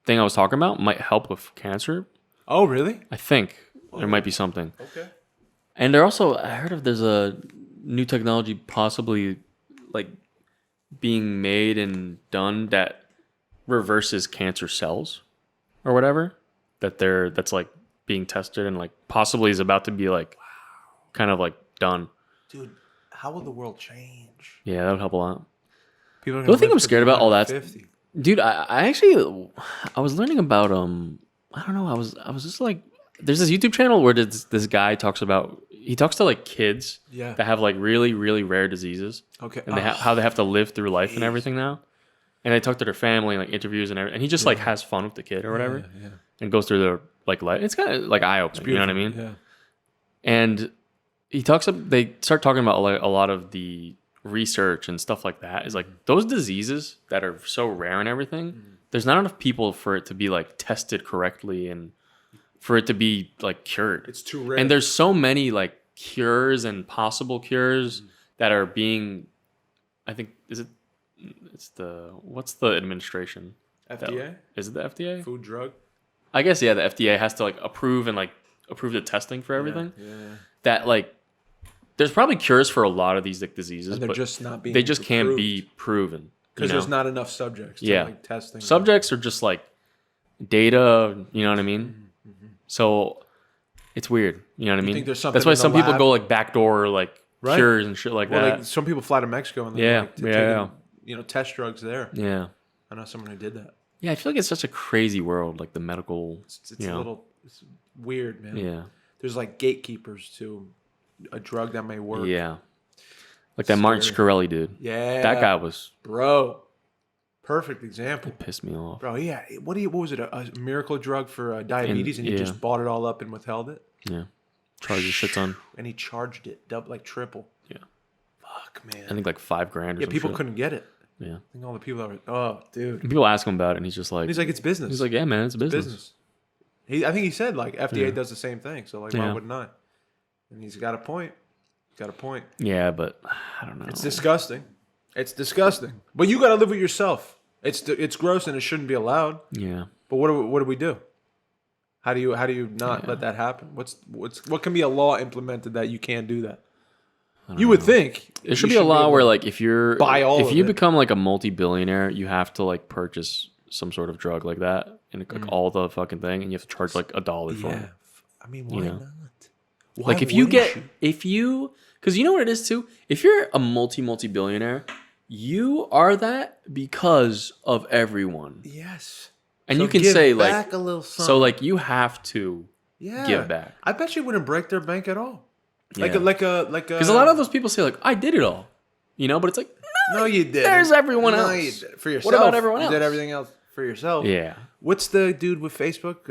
thing I was talking about might help with cancer. Oh, really? I think there might be something. Okay. And there also, I heard of there's a new technology possibly like being made and done that reverses cancer cells or whatever that's like being tested and like possibly is about to be like kind of like done. Dude, how will the world change? Yeah, that would help a lot. People are The gonna only thing live I'm to scared be about all that, 150. dude. I actually I was learning about I don't know. I was just like, there's this YouTube channel where this guy talks to like kids Yeah. that have like really really rare diseases Okay. and how they have to live through life and everything now. And they talk to their family, like interviews and everything. And he just like has fun with the kid or whatever, Yeah. and goes through their like life. It's kind of like eye opening. You know what I mean? Yeah. And they start talking about like a lot of the research and stuff like that. Is like those diseases that are so rare and everything. There's not enough people for it to be like tested correctly and for it to be like cured. It's too rare. And there's so many like cures and possible cures that are being, I think, what's the administration? FDA? Is it the FDA? Food drug? I guess, yeah, the FDA has to like approve the testing for everything. Yeah. That like, there's probably cures for a lot of these like diseases, And they're but just not being they just can't approved. be proven. Because you know? there's not enough subjects to Yeah. like testing. Subjects are just like data, you know what I mean? So it's weird, you know what I mean? think there's something That's why in the some people lab? go like backdoor like Right. cures and shit like Well, that. like some people fly to Mexico and Yeah, like, yeah. test drugs there. Yeah. I know someone who did that. Yeah, I feel like it's such a crazy world, like the medical, It's you a know. little. weird, man. Yeah. There's like gatekeepers to a drug that may work. Yeah. Like that Martin Shkreli dude. Yeah. That guy was... Bro. Perfect example. It pissed me off. Bro, yeah. What was it? A miracle drug for diabetes, and he just bought it all up and withheld it? Yeah. Charged a shit ton. And he charged it like triple. Yeah. Fuck, man. I think like $5,000 or something. Yeah, people couldn't get it. Yeah. I think all the people that were, oh, dude. And people ask him about it, and he's just like... And he's like, it's business. He's like, yeah, man, it's business. I think he said, like, FDA does the same thing, so, like, why Yeah. wouldn't I? And he's got a point. Yeah, but I don't know. It's disgusting. It's disgusting. But you got to live with yourself. It's gross and it shouldn't be allowed. Yeah. But what do we do? How do you not let that happen? What can be a law implemented that you can't do that? You would think it should be a law where, like, if you become like a multi-billionaire, you have to like purchase some sort of drug like that and like all the fucking thing, and you have to charge like $1 for it. I mean, why not? Why like because you know what it is too. If you're a multi-billionaire, you are that because of everyone. Yes. And so you can give say back like a little something. So like you have to give back. I bet you wouldn't break their bank at all. Like Yeah. a Because a lot of those people say like I did it all, you know, but it's like no, you did. There's everyone else. You did. For yourself. What about everyone else? You did everything else for yourself. Yeah. What's the dude with Facebook?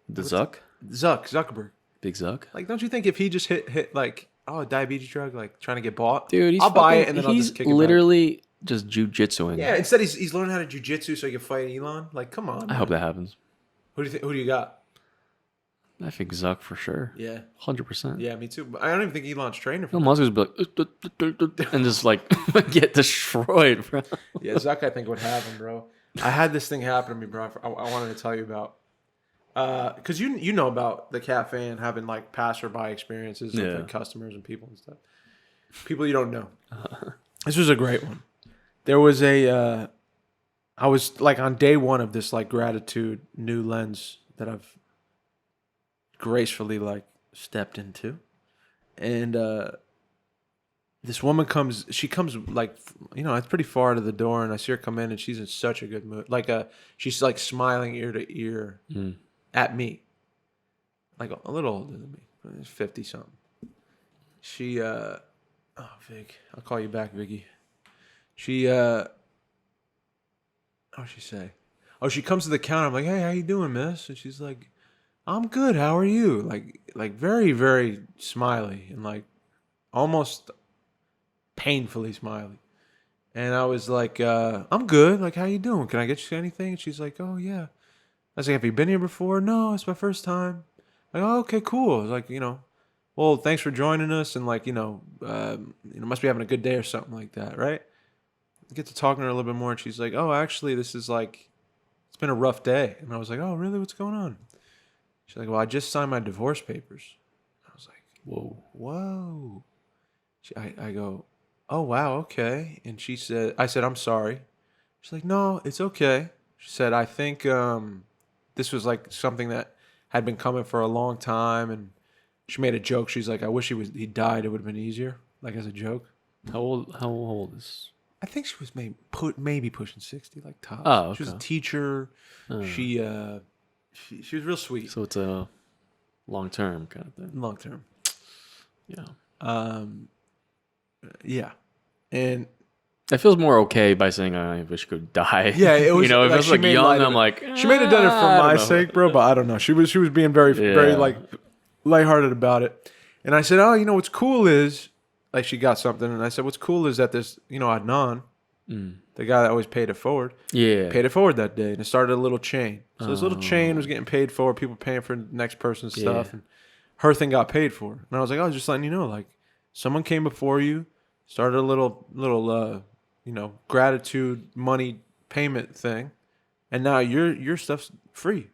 The Zuckerberg. Big Zuck. Like, don't you think if he just hit like a diabetes drug, like trying to get bought, Dude, I'll buy it and then I'll just kick it back. He's literally just jujitsuing. Yeah. Instead, he's learning how to jujitsu so he can fight Elon. Like, come on. I hope that happens. Who do you got? I think Zuck for sure. Yeah. 100%. Yeah, me too. But I don't even think Elon's trainer for Elon Musk would be like, and just like get destroyed, bro. Yeah, Zuck, I think would have him, bro. I had this thing happen to me, bro. I wanted to tell you about. Because you know about the cafe and having like passerby experiences with like customers and people and stuff. People you don't know. This was a great one. There was I was like on day one of this like gratitude new lens that I've gracefully like stepped into, and this woman comes. She comes like it's pretty far to the door, and I see her come in, and she's in such a good mood. Like she's like smiling ear to ear. At me, like a little older than me, 50 something. She, Vig, I'll call you back, Viggy. She, how'd she say? Oh, she comes to the counter. I'm like, hey, how you doing, miss? And she's like, I'm good. How are you? Like very, very smiley and like almost painfully smiley. And I was like, I'm good. Like, how you doing? Can I get you anything? And she's like, oh yeah. I was like, have you been here before? No, it's my first time. Like, oh, okay, cool. I was like, well, thanks for joining us, and like, must be having a good day or something like that, right? I get to talking to her a little bit more, and she's like, oh, actually, this is like, it's been a rough day. And I was like, oh, really? What's going on? She's like, well, I just signed my divorce papers. I was like, whoa. I go, oh, wow, okay. And I said, I'm sorry. She's like, no, it's okay. She said, I think this was like something that had been coming for a long time, and she made a joke. She's like, I wish he died. It would have been easier, like as a joke. How old is? I think she was maybe pushing 60, like tops. Oh, okay. She was a teacher. She was real sweet. So it's a long term kind of thing. Long term. Yeah. Yeah, and that feels more okay by saying I wish I could die. Yeah, it was. If it was like young, I'm like she may have done it for my sake, bro. But I don't know. She was being very very like lighthearted about it. And I said, oh, what's cool is like she got something, and I said, what's cool is that this Adnan, the guy that always paid it forward, paid it forward that day, and it started a little chain. So this little chain was getting paid for, people paying for the next person's stuff, and her thing got paid for. And I was like, oh, just letting you know, like someone came before you, started a little gratitude money payment thing, and now your stuff's free.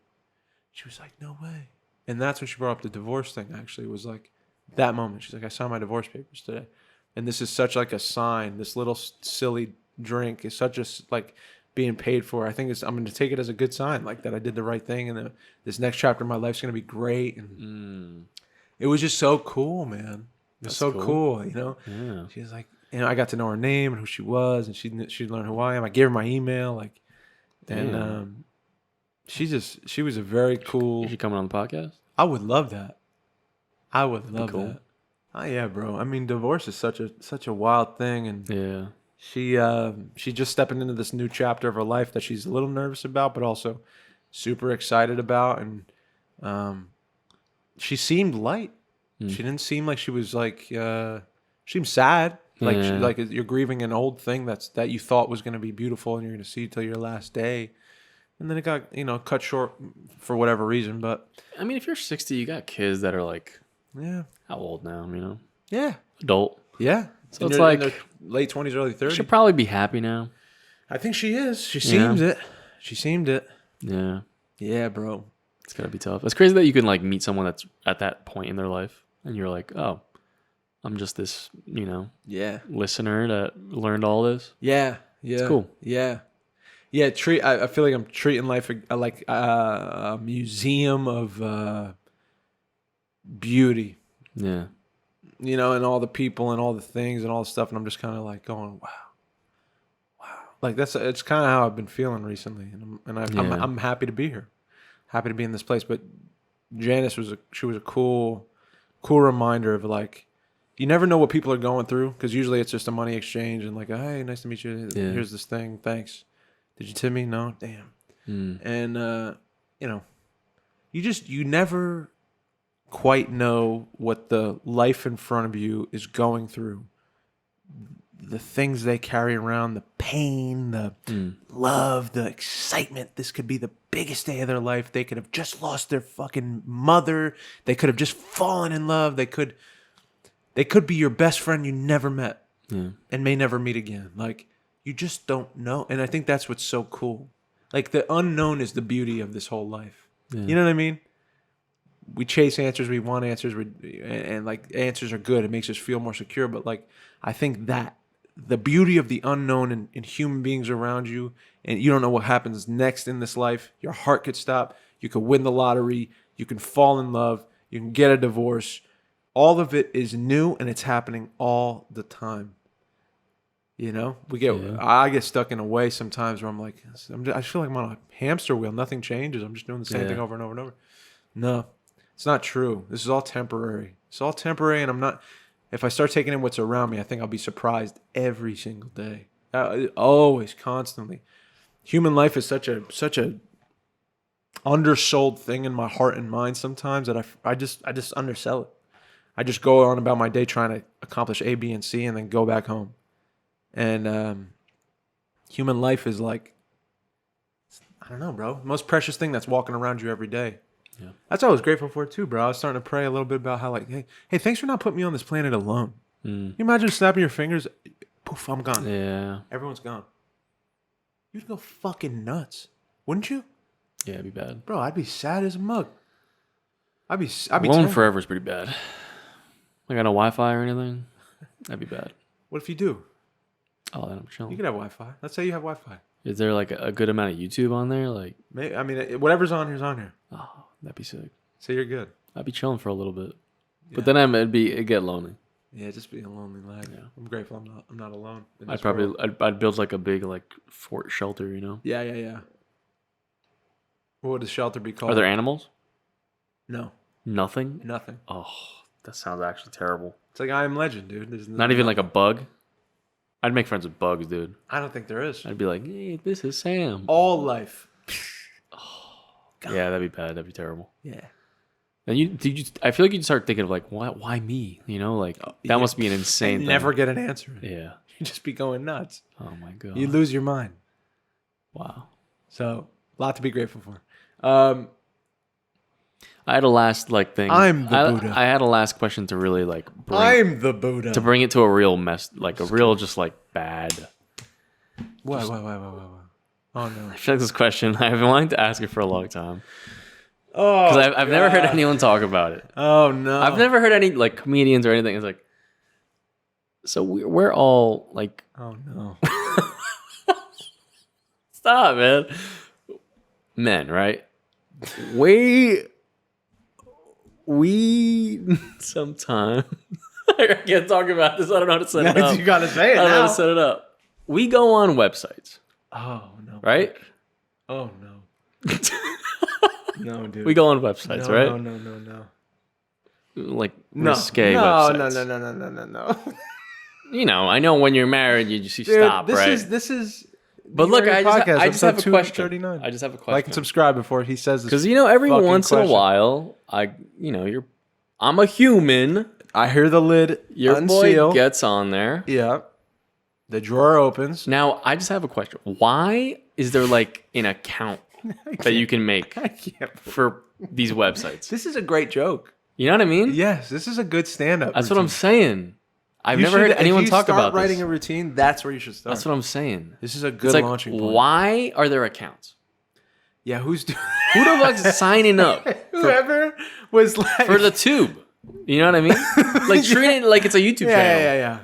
She was like, no way. And that's when she brought up the divorce thing. Actually, it was like that moment. She's like, I signed my divorce papers today, and this is such like a sign. This little silly drink is such a like being paid for. I think I'm going to take it as a good sign, like that I did the right thing, and this next chapter of my life's going to be great. And it was just so cool, man. It was so cool, Yeah. She was like, I got to know her name and who she was, and she learned who I am. I gave her my email, and she was a very cool. Is she coming on the podcast? I would love that. I would love cool. that. Oh yeah, bro. I mean, divorce is such a wild thing, and Yeah. she's just stepping into this new chapter of her life that she's a little nervous about, but also super excited about. And she seemed light. She didn't seem like she was like she seemed sad. Like Yeah. like you're grieving an old thing that you thought was going to be beautiful and you're going to see till your last day, and then it got cut short for whatever reason. But I mean, if you're 60, you got kids that are like, yeah, how old now? yeah, Adult. yeah. So it's In like their late 20s, early 30s. should probably be happy now. I think she is. She seems it. She seemed it. Yeah. Yeah, bro. It's gotta be tough. It's crazy that you can like meet someone that's at that point in their life, and you're like, oh, I'm just this, Yeah. listener that learned all this. Yeah. Yeah. It's cool. Yeah. Yeah. I feel like I'm treating life like a museum of beauty. Yeah. And all the people and all the things and all the stuff, and I'm just kind of like going, wow. Like it's kind of how I've been feeling recently, I'm happy to be here, happy to be in this place. But Janice was a cool reminder of like, you never know what people are going through, because usually it's just a money exchange and like, hey, nice to meet you. Yeah. Here's this thing, thanks. Did you tip me? No, damn. And you never quite know what the life in front of you is going through. The things they carry around, the pain, the love, the excitement. This could be the biggest day of their life. They could have just lost their fucking mother. They could have just fallen in love. They could be your best friend you never met and may never meet again. Like, you just don't know. And I think that's what's so cool. Like, the unknown is the beauty of this whole life. Yeah. You know what I mean? We chase answers. We want answers. And like, answers are good. It makes us feel more secure. But like, I think that the beauty of the unknown and human beings around you, and you don't know what happens next in this life. Your heart could stop. You could win the lottery. You can fall in love. You can get a divorce. All of it is new, and it's happening all the time. I get stuck in a way sometimes where I'm like, I feel like I'm on a hamster wheel. Nothing changes. I'm just doing the same thing over and over and over. No, it's not true. This is all temporary. It's all temporary, and I'm not. If I start taking in what's around me, I think I'll be surprised every single day. Always, constantly. Human life is such a undersold thing in my heart and mind sometimes that I just undersell it. I just go on about my day trying to accomplish A, B, and C, and then go back home. And human life is like, I don't know, bro. The most precious thing that's walking around you every day. Yeah. That's what I was grateful for too, bro. I was starting to pray a little bit about how like, hey, thanks for not putting me on this planet alone. Can you imagine snapping your fingers? Poof, I'm gone. Yeah. Everyone's gone. You'd go fucking nuts, wouldn't you? Yeah, it'd be bad. Bro, I'd be sad as a mug. I'd be alone terrible. forever is pretty bad. Like, no Wi-Fi or anything? That'd be bad. What if you do? Oh, then I'm chilling. You could have Wi-Fi. Let's say you have Wi-Fi. Is there like a good amount of YouTube on there? Like, Maybe, I mean, whatever's on here's on here. oh, that'd be sick. So you're good. I'd be chilling for a little bit, Yeah. but then it'd get lonely. Yeah, just be a lonely lad. Yeah. I'm grateful I'm not alone. in I'd this probably world. I'd build like a big like fort shelter. Yeah. What would the shelter be called? Are there animals? No, Nothing. nothing. Oh, that sounds actually terrible. It's like I Am Legend, dude. There's Not even like a bug. I'd make friends with bugs, dude. I don't think there is. I'd be like, hey, this is Sam. All life. Yeah, that'd be bad. That'd be terrible. Yeah. And I feel like you'd start thinking of like, why me? Like that must be an insane thing. Never get an answer. Yeah. You'd just be going nuts. Oh my god. You lose your mind. Wow. So, a lot to be grateful for. I had a last thing. I'm the Buddha. I had a last question to really bring, I'm the Buddha. to bring it to a real mess, like a real just bad. Why? Oh no. I feel like this question I've been wanting to ask it for a long time Oh, because I've never heard anyone talk about it. Oh no. I've never heard any comedians or anything. It's like, so we're all like, Oh no. stop, man. Men, right? We sometimes I can't talk about this. I don't know how to set it up. You gotta say it I don't know how now. to set it up. We go on websites, Oh no. right? Oh no. No, dude. We go on websites, right? No. Like No. risque No, websites. no. You know, I know when you're married, you just Dude, stop, this right? is. But look, I just have a question. 239. I just have a question. Like and subscribe before he says this. Because every fucking once in a question. while, I'm a human. I hear the lid Your unseal. boy gets on there. Yeah. The drawer opens. Now, I just have a question. Why is there like an account that you can make I can't. for these websites? This is a great joke. You know what I mean? Yes, this is a good stand-up. That's what I'm saying. I've never heard If anyone you talk start about writing this. a routine. That's where you should start. That's what I'm saying. This is a good It's like, launching point. why are there accounts? Yeah, who's doing? Who the fuck's signing up Whoever was like for the tube? You know what I mean? Like treating it like it's a YouTube channel. Yeah.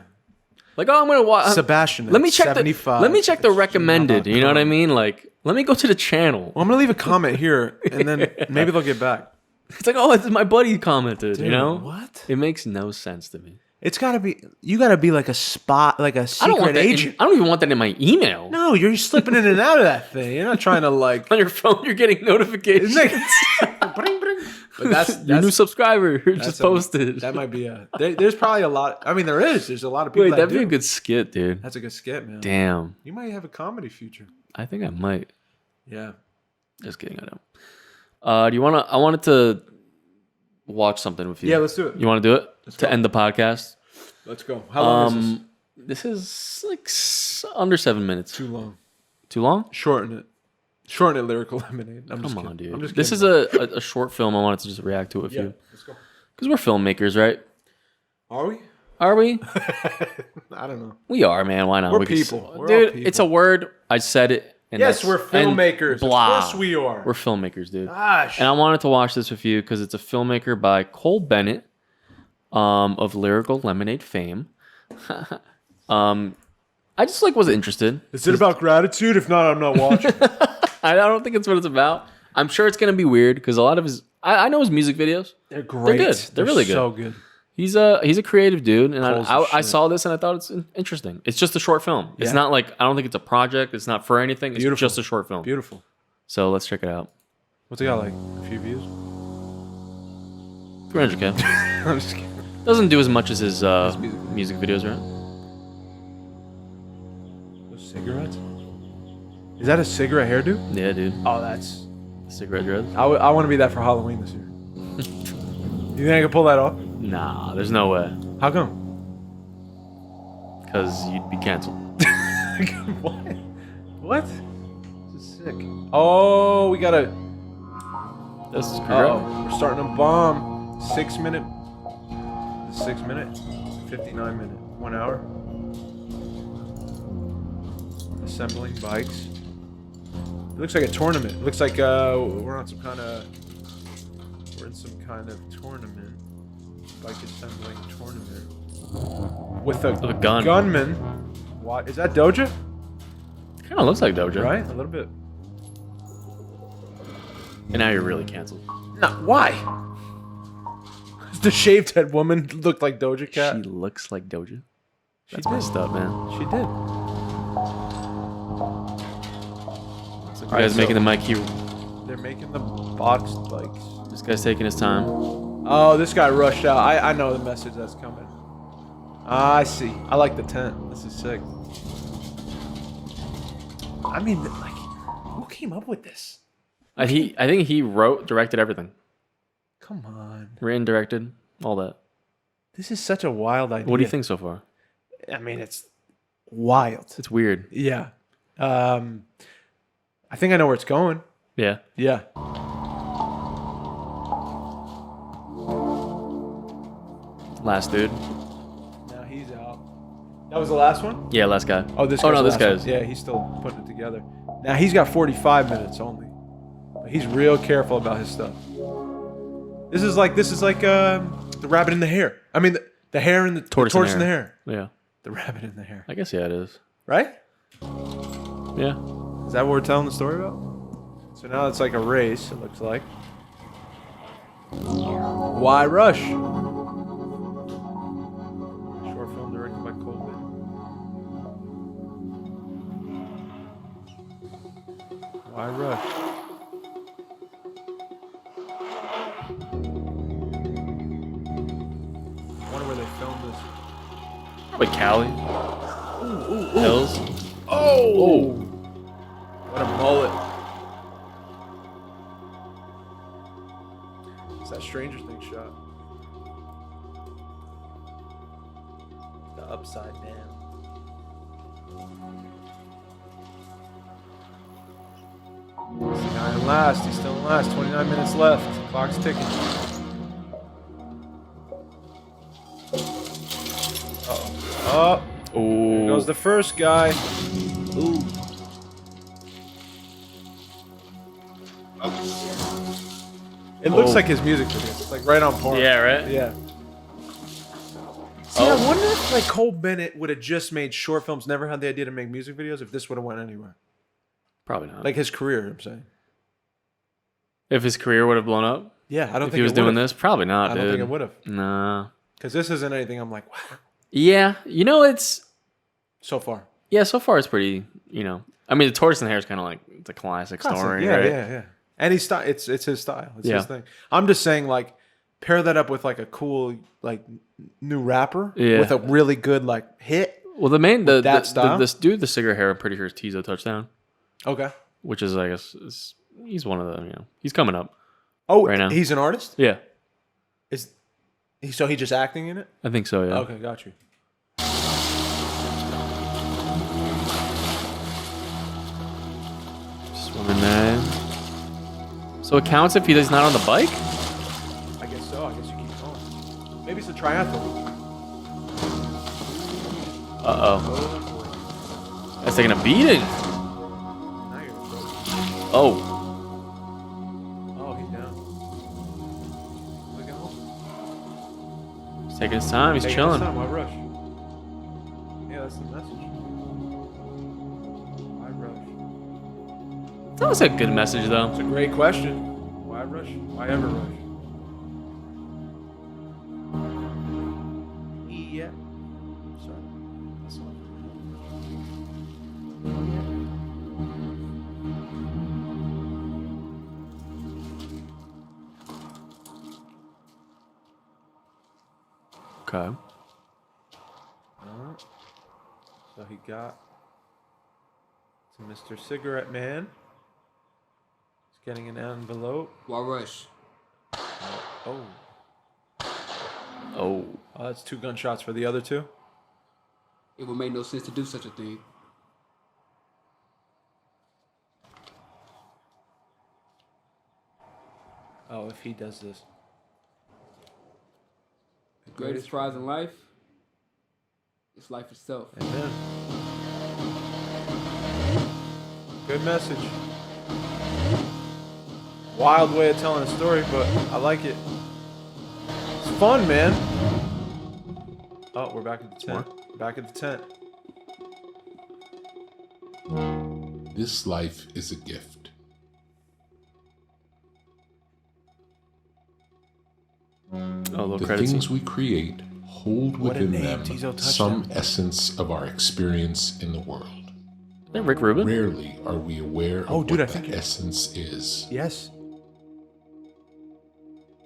Like, oh, I'm gonna watch. Sebastian. Let me check 75. Let me check the recommended. You know what I mean? Like, let me go to the channel. Well, I'm gonna leave a comment here, and then maybe they'll get back. It's like, oh, it's my buddy commented. Dude, you know what? It makes no sense to me. It's gotta be. You gotta be like a spot, like a secret agent. I don't even want that in my email. No, you're slipping in and out of that thing. You're not trying to like. On your phone, you're getting notifications. Bring. But that's Your new subscriber just posted. That might be a. There's probably a lot. I mean, there is. There's a lot of people. Wait, that that'd be do. a good skit, dude. That's a good skit, man. Damn. You might have a comedy future. I think I might. Yeah. Just kidding. I don't. Do you wanna? I wanted to watch something with you. Yeah, let's do it. You want to do it to go. end the podcast? Let's go. How long is this? This is like under 7 minutes. Too long. Too long? Shorten it. Shorten it, Lyrical Lemonade. Come on, dude. I'm just This is a short film. I wanted to just react to it with you. Let's go. Because we're filmmakers, right? Are we? Are we? I don't know. We are, man. Why not? We're We can- people. We're all dude, people. it's a word. I said it. And Yes, that's- we're filmmakers. and blah. Of course we are. We're filmmakers, dude. Gosh. And I wanted to watch this with you because it's a filmmaker by Cole Bennett of Lyrical Lemonade fame. I just was interested. Is it about gratitude? If not, I'm not watching. I don't think it's what it's about. I'm sure it's gonna be weird because a lot of his I know his music videos. They're great. They're good. They're really good. So good. He's a creative dude, and Cole's I shit. saw this and I thought it's interesting. It's just a short film. It's Yeah. not like I don't think it's a project. It's not for anything. It's Beautiful. just a short film. Beautiful. So let's check it out. What's it got, like a few views? 300K. I'm just kidding. Doesn't do as much as his music music videos, right? Those cigarettes? Is that a cigarette hairdo? Yeah, dude. Oh, that's... Cigarette dreads. I want to be that for Halloween this year. You think I can pull that off? Nah, there's no way. How come? Because you'd be canceled. What? What? This is sick. Oh, we gotta... This is correct. Oh, we're starting a bomb. 6 minute... 6 minute? 59 minute. 1 hour. Assembling bikes. It looks like a tournament. It looks like we're on some kind of... We're in some kind of tournament. Bike assembling tournament. With a gun. gunman. What? Is that Doja? Kind of looks like Doja. Right? A little bit. And now you're really canceled. No, why? The shaved head woman looked like Doja Cat. She looks like Doja. She That's did. messed up, man. She did. So you guys making the mic here. They're making the box bikes. This guy's taking his time. Oh, this guy rushed out. I know the message that's coming. I see. I like the tent. This is sick. I mean, like, who came up with this? I think he wrote, directed everything. Come on. Written, directed, all that. This is such a wild idea. What do you think so far? I mean, it's wild. It's weird. Yeah. I think I know where it's going. Yeah. Yeah. Last dude. Now he's out. That was the last one? Yeah, last guy. Oh, this. Oh Guy's no, the this last guy's. one. Yeah, he's still putting it together. Now he's got 45 minutes only. But he's real careful about his stuff. This is like the rabbit in the hare. I mean, the hare and the tortoise in the hare. Yeah. The rabbit in the hare. I guess yeah, it is. Right? Yeah. Is that what we're telling the story about? So now it's like a race. It looks like. Why rush? Short film directed by Cole Bennett. Why rush? filmed this? Probably Cali. Hills. Oh! What a mullet. It's that Stranger Things shot. The upside down. This guy in last. He's still in last. 29 minutes left. Clock's ticking. Uh-oh. Oh. Here goes the first guy. Ooh. It looks like his music video. It's like right on par. Yeah, right? Yeah. See, I wonder if like Cole Bennett would have just made short films, never had the idea to make music videos, if this would have went anywhere. Probably not. Like his career, I'm saying. If his career would have blown up? Yeah, I don't if think he was doing this? Probably not, I dude. don't think it would have. Nah. Because this isn't anything I'm like, wow. Yeah, you know, it's... So far. Yeah, so far it's pretty, you know... I mean, the tortoise and the hare is kind of like, it's a classic story, yeah, right? Yeah. And he's it's his style. It's Yeah. his thing. I'm just saying, like, pair that up with like a cool, like, new rapper Yeah. with a really good, like, hit. Well, the main... this dude, the cigarette hair, I'm pretty sure is Tizo Touchdown. Okay. Which is, I guess, he's one of the, you know... He's coming up. Oh, right now. He's an artist? Yeah. So he just acting in it? I think so, yeah. Okay, got you. Swimming man. So it counts if he's not on the bike? I guess so. I guess you keep going. Maybe it's a triathlon. Uh-oh. That's taking a beating. Now you're in trouble. Oh. Oh, he's down. Look at him. He's taking his time. He's Taking chilling. his time. Why rush? Yeah, that's the message. Why rush? That was a good message, though. It's a great question. Why rush? Why ever rush? Yeah. Sorry. That's not. Okay. So he got to Mr. Cigarette Man. He's getting an envelope. Why rush? Oh. Oh. Oh, that's 2 gunshots for the other 2. It would make no sense to do such a thing. Oh, if he does this. The greatest prize in life is life itself. Amen. Good message. Wild way of telling a story, but I like it. It's fun, man. Oh, we're back at the tent. Back at the tent. This life is a gift. Oh, little The credit things scene. we create hold What a within name, them Tizo some Touchdown. essence of our experience in the world. Is that Rick Rubin? Rarely are we aware of Oh, dude, I what think that essence is. Yes.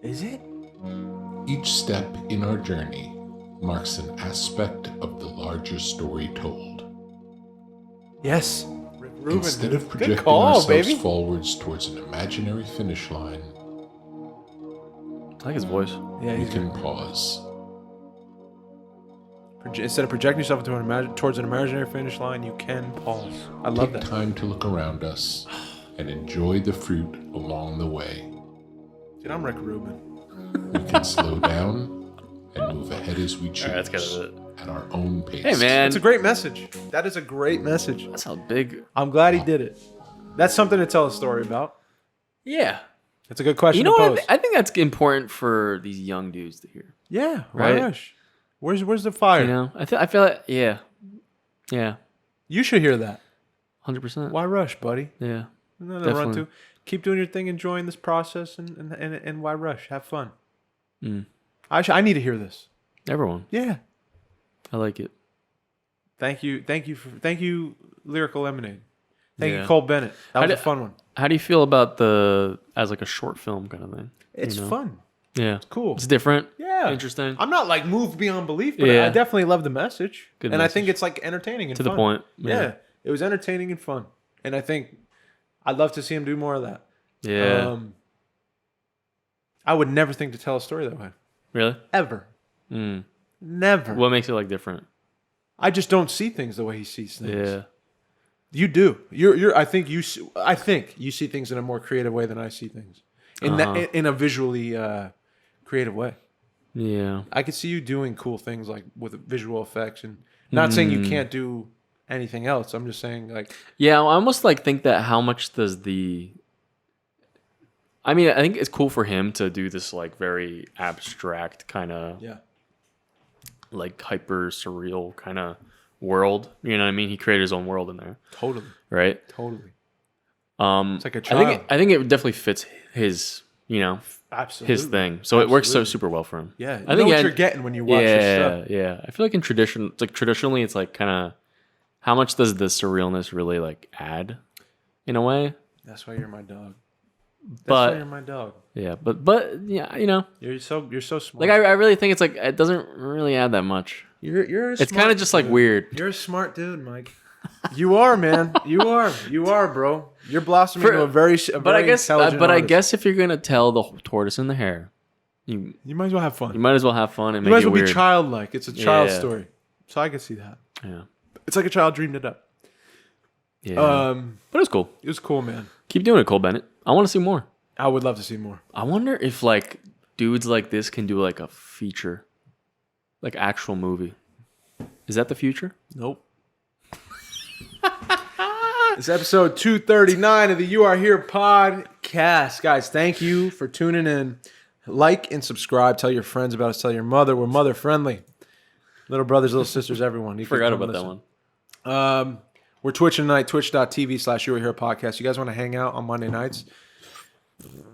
Is it? Each step in our journey marks an aspect of the larger story told. Yes. Rick Rubin. Instead of Good projecting call, ourselves baby. forwards towards an imaginary finish line, I like his voice. Yeah, we he's can pause. Instead of projecting yourself towards an imaginary finish line, you can pause. I love Take that. time to look around us and enjoy the fruit along the way. Dude, I'm Rick Rubin. We can slow down and move ahead as we choose. Alright, that's kind of it. At our own pace. Hey, man. It's a great message. That is a great message. That's how big. I'm glad he did it. That's something to tell a story about. Yeah. It's a good question You know to what? pose. I think that's important for these young dudes to hear. Yeah, why Right? rush? Where's the fire? You know, I feel like, yeah. Yeah. You should hear that. 100%. Why rush, buddy? Yeah. Nothing to run Definitely. to. Keep doing your thing, enjoying this process, and why rush? Have fun. Mm. I need to hear this. Everyone. Yeah. I like it. Thank you, Lyrical Lemonade. Thank you, Yeah. Cole Bennett. That How was a did- fun one. How do you feel about as like a short film kind of thing? It's you know? fun. Yeah. It's cool. It's different. Yeah. Interesting. I'm not like moved beyond belief, but Yeah. I definitely love the message. Good and message. I think it's like entertaining and To fun. the point. Yeah. It was entertaining and fun. And I think I'd love to see him do more of that. Yeah. I would never think to tell a story that way. Really? Ever. Never. What makes it like different? I just don't see things the way he sees things. Yeah. You do. I think you see things in a more creative way than I see things. In a visually creative way. Yeah. I could see you doing cool things like with visual effects, and not saying you can't do anything else. I'm just saying like, Yeah, I almost like think that how much does I mean, I think it's cool for him to do this like very abstract kind of like hyper surreal kind of world. You know what I mean? He created his own world in there. totally, Right? totally. It's like a child. I think it definitely fits his, Absolutely. his thing. So it works so super well for him. Yeah, I think what you're getting when you watch his stuff. Yeah. I feel like traditionally, it's like kind of how much does the surrealness really like add in a way? That's why you're my dog. But why you're my dog. yeah, but yeah, You're so smart. like I really think it's like it doesn't really add that much. It's kind of just like weird. You're a smart dude, Mike. You are, man. You are, bro. You're blossoming into a very intelligent I artist. guess if you're gonna tell the tortoise and the hare, you might as well have fun. you might as well have fun and You make might as it well weird. be childlike. It's a child Yeah. story, so I can see that. Yeah, It's like a child dreamed it up. yeah. But it was cool. It was cool, man. Keep doing it, Cole Bennett. I want to see more. I would love to see more. I wonder if like dudes like this can do like a feature, like actual movie. Is that the future? Nope. It's episode 239 of the You Are Here podcast. Guys, thank you for tuning in. Like and subscribe. Tell your friends about us. Tell your mother. We're mother friendly. Little brothers, little sisters, everyone. You Forgot can come about that listen. one. We're Twitching tonight, twitch.tv/You Are Here podcast. You guys want to hang out on Monday nights?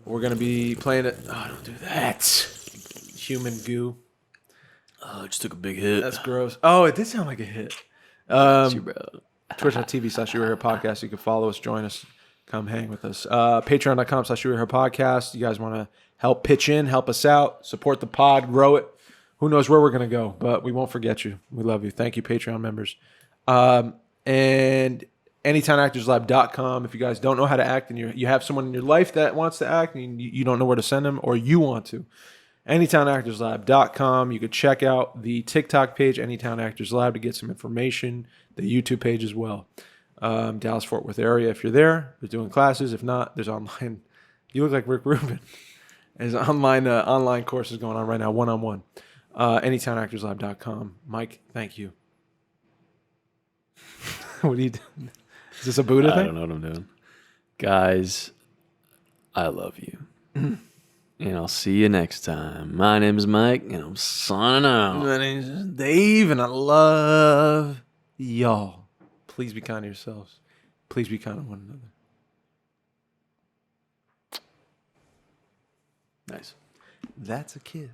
We're going to be playing it. Oh, don't do that. Human goo. Oh, I just took a big hit. That's gross. Oh, it did sound like a hit. Twitch.tv/You Are Here podcast. You can follow us, join us, come hang with us. Patreon.com/You Are Here podcast. You guys want to help pitch in, help us out, support the pod, grow it. Who knows where we're going to go, but we won't forget you. We love you. Thank you, Patreon members. And AnytimeActorsLab.com. If you guys don't know how to act and you have someone in your life that wants to act and you don't know where to send them or you want to, AnytimeActorsLab.com. You could check out the TikTok page, Anytown Actors Lab, to get some information. The YouTube page as well. Dallas, Fort Worth area. If you're there, they're doing classes. If not, there's online. You look like Rick Rubin. There's online courses going on right now, one-on-one. AnytimeActorsLab.com. Mike, thank you. What are you doing? Is this a Buddha thing? I don't know what I'm doing. Guys, I love you. And I'll see you next time. My name is Mike, and I'm signing out. My name's Dave, and I love y'all. Please be kind to yourselves. Please be kind to one another. Nice. That's a kiss.